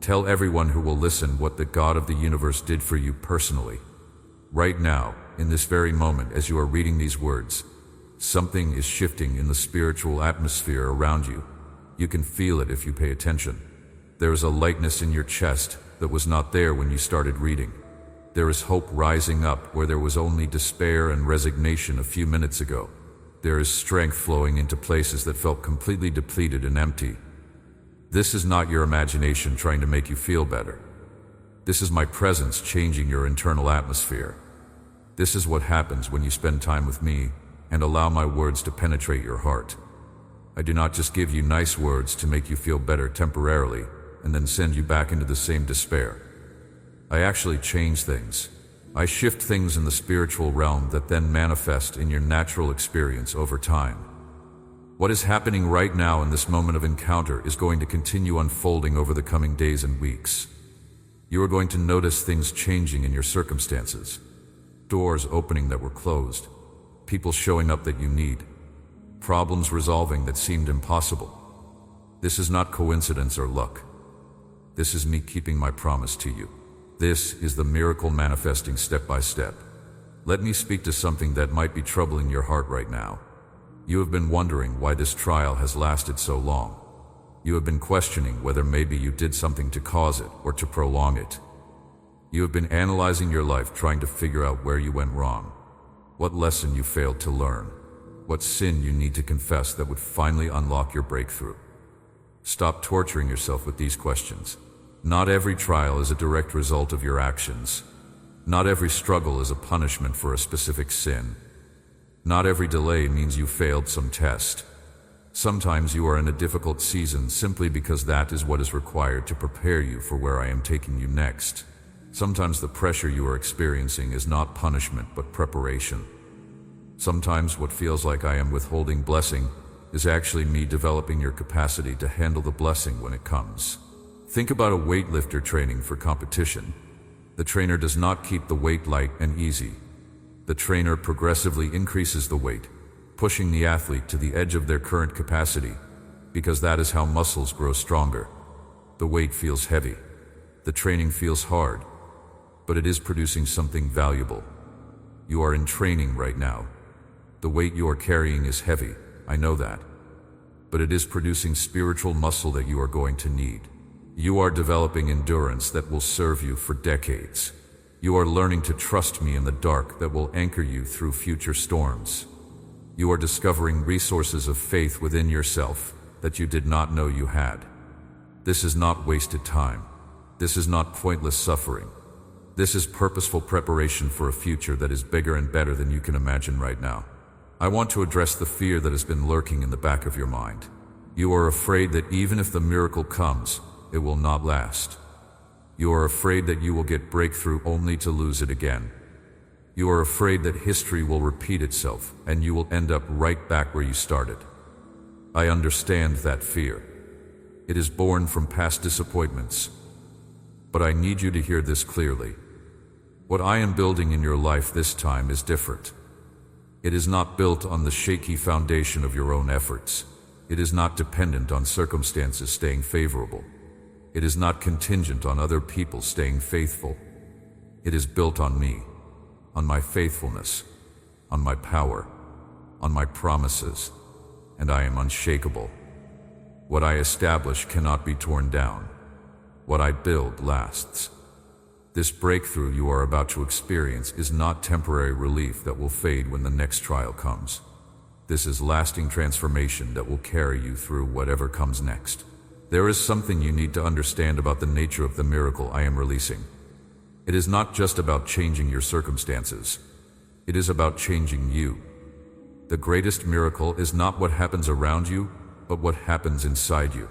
Tell everyone who will listen what the God of the universe did for you personally. Right now, in this very moment as you are reading these words, something is shifting in the spiritual atmosphere around you. You can feel it if you pay attention. There is a lightness in your chest that was not there when you started reading. There is hope rising up where there was only despair and resignation a few minutes ago. There is strength flowing into places that felt completely depleted and empty. This is not your imagination trying to make you feel better. This is my presence changing your internal atmosphere. This is what happens when you spend time with me and allow my words to penetrate your heart. I do not just give you nice words to make you feel better temporarily and then send you back into the same despair. I actually change things. I shift things in the spiritual realm that then manifest in your natural experience over time. What is happening right now in this moment of encounter is going to continue unfolding over the coming days and weeks. You are going to notice things changing in your circumstances, doors opening that were closed, people showing up that you need, problems resolving that seemed impossible. This is not coincidence or luck. This is me keeping my promise to you. This is the miracle manifesting step by step. Let me speak to something that might be troubling your heart right now. You have been wondering why this trial has lasted so long. You have been questioning whether maybe you did something to cause it or to prolong it. You have been analyzing your life, trying to figure out where you went wrong, what lesson you failed to learn, what sin you need to confess that would finally unlock your breakthrough. Stop torturing yourself with these questions. Not every trial is a direct result of your actions. Not every struggle is a punishment for a specific sin. Not every delay means you failed some test. Sometimes you are in a difficult season simply because that is what is required to prepare you for where I am taking you next. Sometimes the pressure you are experiencing is not punishment but preparation. Sometimes what feels like I am withholding blessing is actually me developing your capacity to handle the blessing when it comes. Think about a weightlifter training for competition. The trainer does not keep the weight light and easy. The trainer progressively increases the weight, pushing the athlete to the edge of their current capacity, because that is how muscles grow stronger. The weight feels heavy. The training feels hard, but it is producing something valuable. You are in training right now. The weight you are carrying is heavy, I know that, but it is producing spiritual muscle that you are going to need. You are developing endurance that will serve you for decades. You are learning to trust me in the dark that will anchor you through future storms. You are discovering resources of faith within yourself that you did not know you had. This is not wasted time. This is not pointless suffering. This is purposeful preparation for a future that is bigger and better than you can imagine right now. I want to address the fear that has been lurking in the back of your mind. You are afraid that even if the miracle comes, it will not last. You are afraid that you will get breakthrough only to lose it again. You are afraid that history will repeat itself and you will end up right back where you started. I understand that fear. It is born from past disappointments. But I need you to hear this clearly. What I am building in your life this time is different. It is not built on the shaky foundation of your own efforts. It is not dependent on circumstances staying favorable. It is not contingent on other people staying faithful. It is built on me, on my faithfulness, on my power, on my promises, and I am unshakable. What I establish cannot be torn down. What I build lasts. This breakthrough you are about to experience is not temporary relief that will fade when the next trial comes. This is lasting transformation that will carry you through whatever comes next. There is something you need to understand about the nature of the miracle I am releasing. It is not just about changing your circumstances. It is about changing you. The greatest miracle is not what happens around you, but what happens inside you.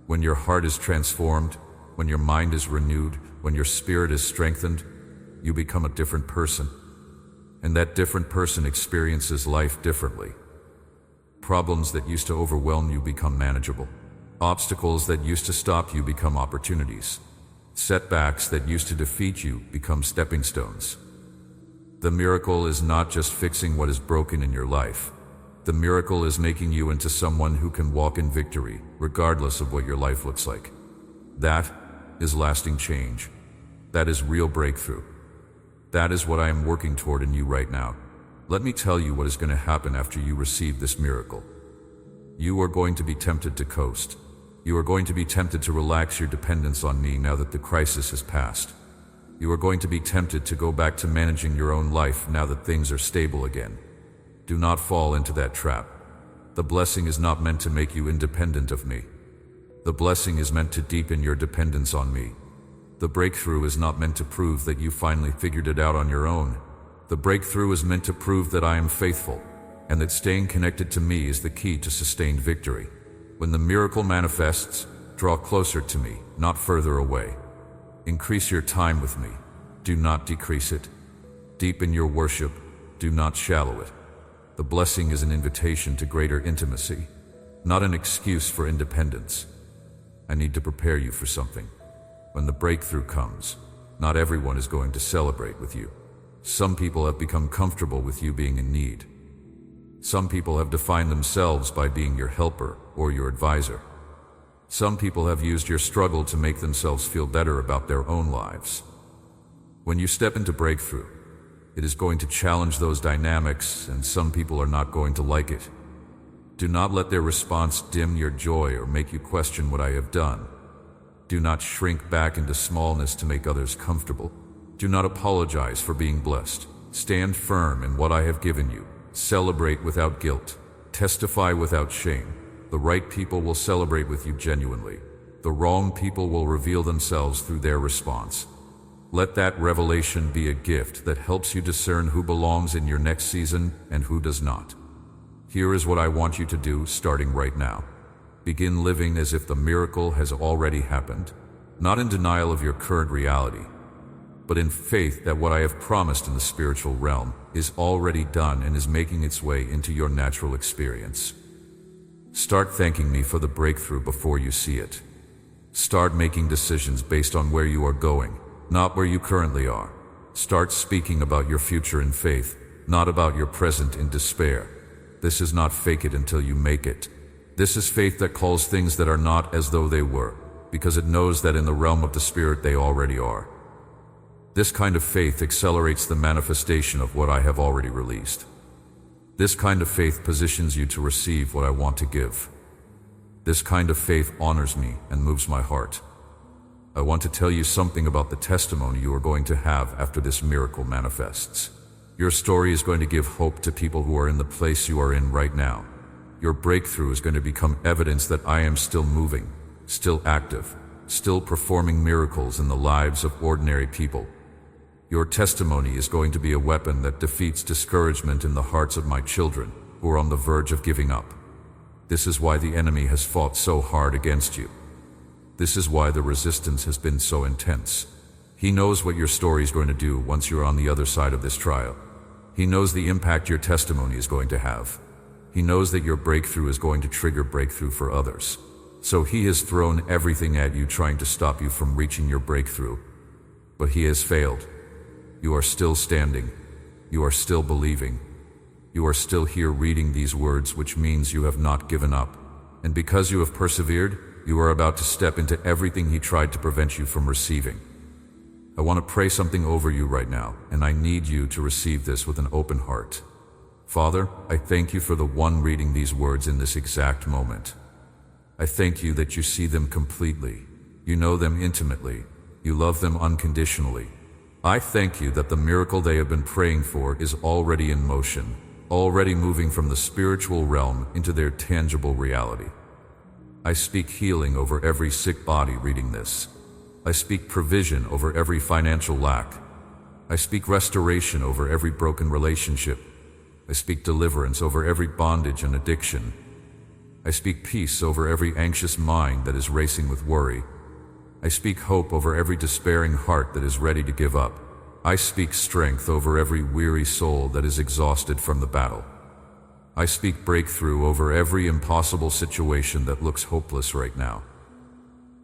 When your heart is transformed, when your mind is renewed, when your spirit is strengthened, you become a different person. And that different person experiences life differently. Problems that used to overwhelm you become manageable. Obstacles that used to stop you become opportunities. Setbacks that used to defeat you become stepping stones. The miracle is not just fixing what is broken in your life. The miracle is making you into someone who can walk in victory, regardless of what your life looks like. That is lasting change. That is real breakthrough. That is what I am working toward in you right now. Let me tell you what is going to happen after you receive this miracle. You are going to be tempted to coast. You are going to be tempted to relax your dependence on me now that the crisis has passed. You are going to be tempted to go back to managing your own life now that things are stable again. Do not fall into that trap. The blessing is not meant to make you independent of me. The blessing is meant to deepen your dependence on me. The breakthrough is not meant to prove that you finally figured it out on your own. The breakthrough is meant to prove that I am faithful, and that staying connected to me is the key to sustained victory. When the miracle manifests, draw closer to me, not further away. Increase your time with me. Do not decrease it. Deepen your worship. Do not shallow it. The blessing is an invitation to greater intimacy, not an excuse for independence. I need to prepare you for something. When the breakthrough comes, not everyone is going to celebrate with you. Some people have become comfortable with you being in need. Some people have defined themselves by being your helper or your advisor. Some people have used your struggle to make themselves feel better about their own lives. When you step into breakthrough, it is going to challenge those dynamics, and some people are not going to like it. Do not let their response dim your joy or make you question what I have done. Do not shrink back into smallness to make others comfortable. Do not apologize for being blessed. Stand firm in what I have given you. Celebrate without guilt. Testify without shame. The right people will celebrate with you genuinely. The wrong people will reveal themselves through their response. Let that revelation be a gift that helps you discern who belongs in your next season and who does not. Here is what I want you to do starting right now. Begin living as if the miracle has already happened, not in denial of your current reality, but in faith that what I have promised in the spiritual realm is already done and is making its way into your natural experience. Start thanking me for the breakthrough before you see it. Start making decisions based on where you are going, not where you currently are. Start speaking about your future in faith, not about your present in despair. This is not fake it until you make it. This is faith that calls things that are not as though they were, because it knows that in the realm of the Spirit they already are. This kind of faith accelerates the manifestation of what I have already released. This kind of faith positions you to receive what I want to give. This kind of faith honors me and moves my heart. I want to tell you something about the testimony you are going to have after this miracle manifests. Your story is going to give hope to people who are in the place you are in right now. Your breakthrough is going to become evidence that I am still moving, still active, still performing miracles in the lives of ordinary people. Your testimony is going to be a weapon that defeats discouragement in the hearts of my children who are on the verge of giving up. This is why the enemy has fought so hard against you. This is why the resistance has been so intense. He knows what your story is going to do once you're on the other side of this trial. He knows the impact your testimony is going to have. He knows that your breakthrough is going to trigger breakthrough for others. So he has thrown everything at you trying to stop you from reaching your breakthrough. But he has failed. You are still standing. You are still believing. You are still here reading these words, which means you have not given up. And because you have persevered, you are about to step into everything he tried to prevent you from receiving. I want to pray something over you right now, and I need you to receive this with an open heart. Father, I thank you for the one reading these words in this exact moment. I thank you that you see them completely. You know them intimately. You love them unconditionally. I thank you that the miracle they have been praying for is already in motion, already moving from the spiritual realm into their tangible reality. I speak healing over every sick body reading this. I speak provision over every financial lack. I speak restoration over every broken relationship. I speak deliverance over every bondage and addiction. I speak peace over every anxious mind that is racing with worry. I speak hope over every despairing heart that is ready to give up. I speak strength over every weary soul that is exhausted from the battle. I speak breakthrough over every impossible situation that looks hopeless right now.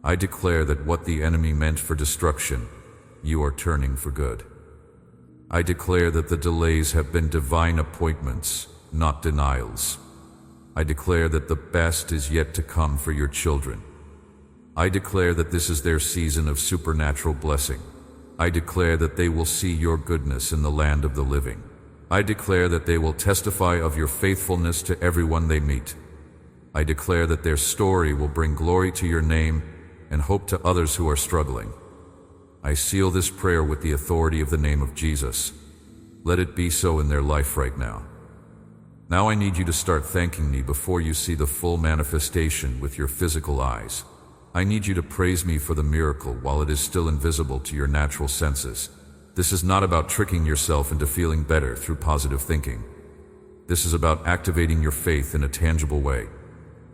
I declare that what the enemy meant for destruction, you are turning for good. I declare that the delays have been divine appointments, not denials. I declare that the best is yet to come for your children. I declare that this is their season of supernatural blessing. I declare that they will see your goodness in the land of the living. I declare that they will testify of your faithfulness to everyone they meet. I declare that their story will bring glory to your name and hope to others who are struggling. I seal this prayer with the authority of the name of Jesus. Let it be so in their life right now. Now I need you to start thanking me before you see the full manifestation with your physical eyes. I need you to praise me for the miracle while it is still invisible to your natural senses. This is not about tricking yourself into feeling better through positive thinking. This is about activating your faith in a tangible way.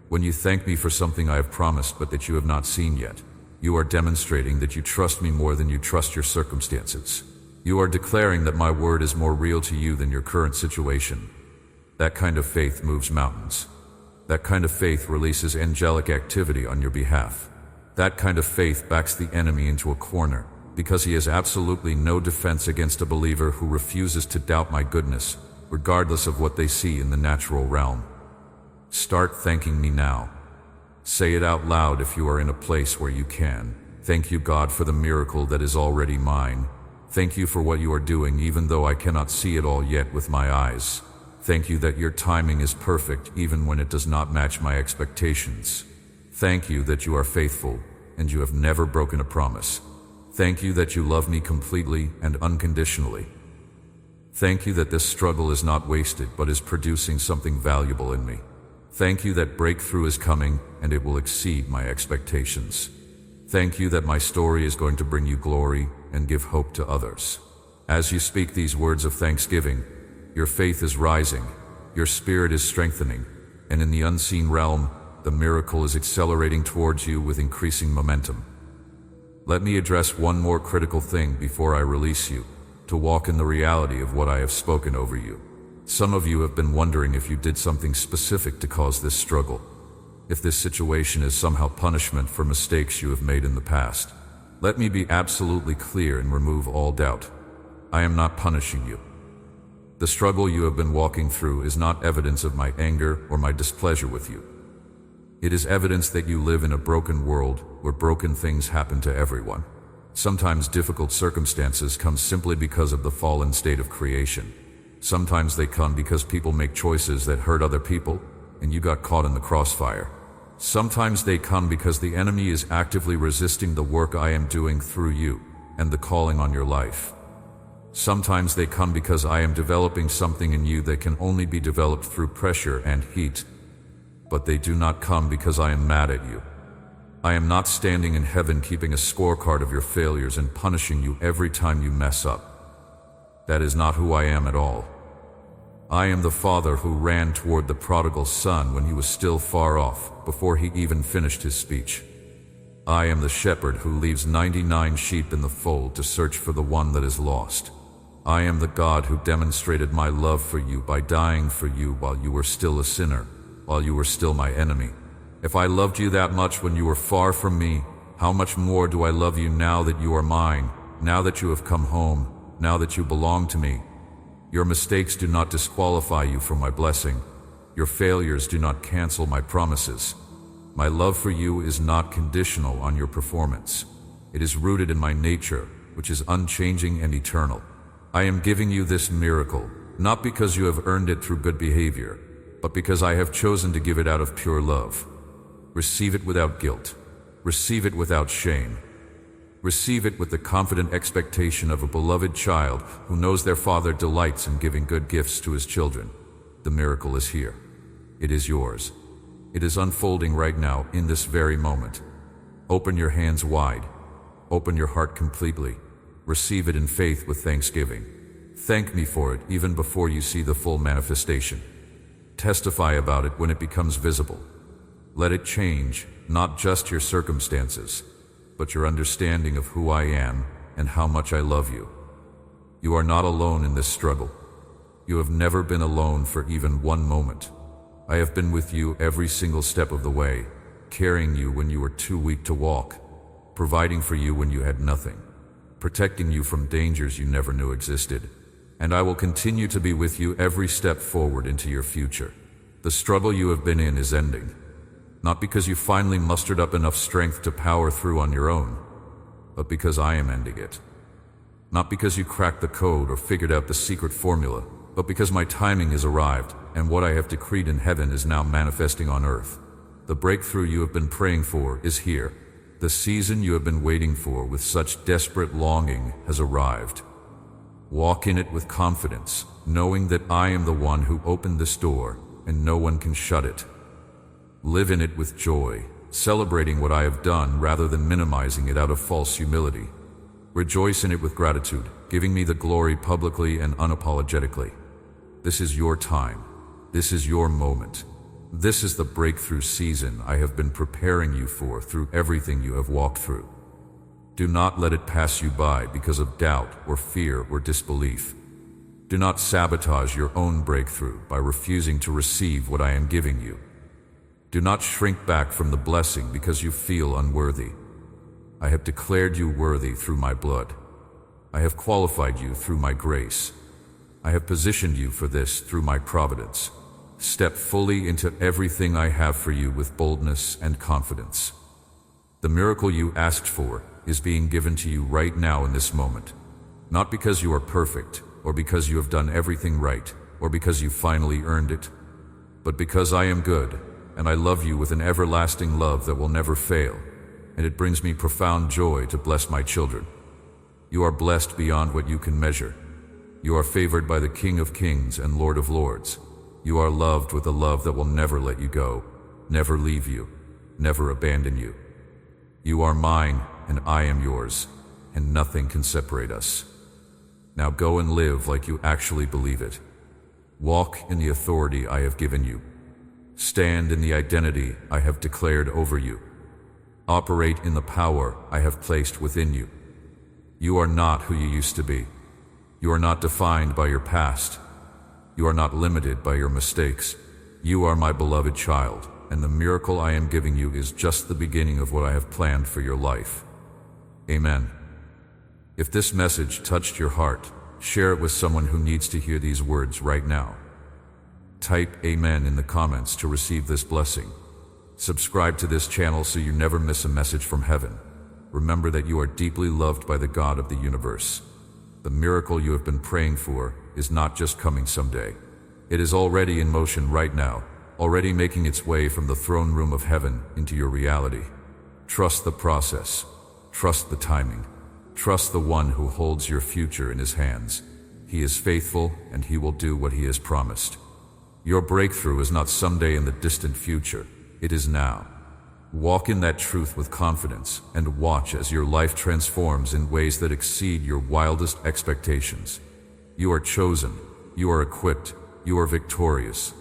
When you thank me for something I have promised but that you have not seen yet, you are demonstrating that you trust me more than you trust your circumstances. You are declaring that my word is more real to you than your current situation. That kind of faith moves mountains. That kind of faith releases angelic activity on your behalf. That kind of faith backs the enemy into a corner, because he has absolutely no defense against a believer who refuses to doubt my goodness, regardless of what they see in the natural realm. Start thanking me now. Say it out loud if you are in a place where you can. Thank you, God, for the miracle that is already mine. Thank you for what you are doing, even though I cannot see it all yet with my eyes. Thank you that your timing is perfect, even when it does not match my expectations. Thank you that you are faithful, and you have never broken a promise. Thank you that you love me completely and unconditionally. Thank you that this struggle is not wasted, but is producing something valuable in me. Thank you that breakthrough is coming, and it will exceed my expectations. Thank you that my story is going to bring you glory and give hope to others. As you speak these words of thanksgiving, your faith is rising, your spirit is strengthening, and in the unseen realm, the miracle is accelerating towards you with increasing momentum. Let me address one more critical thing before I release you, to walk in the reality of what I have spoken over you. Some of you have been wondering if you did something specific to cause this struggle, if this situation is somehow punishment for mistakes you have made in the past. Let me be absolutely clear and remove all doubt. I am not punishing you. The struggle you have been walking through is not evidence of my anger or my displeasure with you. It is evidence that you live in a broken world where broken things happen to everyone. Sometimes difficult circumstances come simply because of the fallen state of creation. Sometimes they come because people make choices that hurt other people, and you got caught in the crossfire. Sometimes they come because the enemy is actively resisting the work I am doing through you and the calling on your life. Sometimes they come because I am developing something in you that can only be developed through pressure and heat. But they do not come because I am mad at you. I am not standing in heaven keeping a scorecard of your failures and punishing you every time you mess up. That is not who I am at all. I am the father who ran toward the prodigal son when he was still far off, before he even finished his speech. I am the shepherd who leaves 99 sheep in the fold to search for the one that is lost. I am the God who demonstrated my love for you by dying for you while you were still a sinner, while you were still my enemy. If I loved you that much when you were far from me, how much more do I love you now that you are mine, now that you have come home, now that you belong to me? Your mistakes do not disqualify you from my blessing. Your failures do not cancel my promises. My love for you is not conditional on your performance. It is rooted in my nature, which is unchanging and eternal. I am giving you this miracle, not because you have earned it through good behavior, but because I have chosen to give it out of pure love. Receive it without guilt. Receive it without shame. Receive it with the confident expectation of a beloved child who knows their father delights in giving good gifts to his children. The miracle is here. It is yours. It is unfolding right now in this very moment. Open your hands wide. Open your heart completely. Receive it in faith with thanksgiving. Thank me for it even before you see the full manifestation. Testify about it when it becomes visible. Let it change, not just your circumstances, but your understanding of who I am and how much I love you. You are not alone in this struggle. You have never been alone for even one moment. I have been with you every single step of the way, carrying you when you were too weak to walk, providing for you when you had nothing, protecting you from dangers you never knew existed. And I will continue to be with you every step forward into your future. The struggle you have been in is ending. Not because you finally mustered up enough strength to power through on your own, but because I am ending it. Not because you cracked the code or figured out the secret formula, but because my timing has arrived, and what I have decreed in heaven is now manifesting on earth. The breakthrough you have been praying for is here. The season you have been waiting for with such desperate longing has arrived. Walk in it with confidence, knowing that I am the one who opened this door, and no one can shut it. Live in it with joy, celebrating what I have done rather than minimizing it out of false humility. Rejoice in it with gratitude, giving me the glory publicly and unapologetically. This is your time. This is your moment. This is the breakthrough season I have been preparing you for through everything you have walked through. Do not let it pass you by because of doubt or fear or disbelief. Do not sabotage your own breakthrough by refusing to receive what I am giving you. Do not shrink back from the blessing because you feel unworthy. I have declared you worthy through my blood. I have qualified you through my grace. I have positioned you for this through my providence. Step fully into everything I have for you with boldness and confidence. The miracle you asked for is being given to you right now in this moment. Not because you are perfect, or because you have done everything right, or because you finally earned it, but because I am good, and I love you with an everlasting love that will never fail, and it brings me profound joy to bless my children. You are blessed beyond what you can measure. You are favored by the King of Kings and Lord of Lords. You are loved with a love that will never let you go, never leave you, never abandon you. You are mine, and I am yours, and nothing can separate us. Now go and live like you actually believe it. Walk in the authority I have given you. Stand in the identity I have declared over you. Operate in the power I have placed within you. You are not who you used to be. You are not defined by your past. You are not limited by your mistakes. You are my beloved child, and the miracle I am giving you is just the beginning of what I have planned for your life. Amen. If this message touched your heart, share it with someone who needs to hear these words right now. Type Amen in the comments to receive this blessing. Subscribe to this channel so you never miss a message from heaven. Remember that you are deeply loved by the God of the universe. The miracle you have been praying for is not just coming someday. It is already in motion right now, already making its way from the throne room of heaven into your reality. Trust the process. Trust the timing. Trust the one who holds your future in his hands. He is faithful, and he will do what he has promised. Your breakthrough is not someday in the distant future. It is now. Walk in that truth with confidence and watch as your life transforms in ways that exceed your wildest expectations. You are chosen. You are equipped. You are victorious.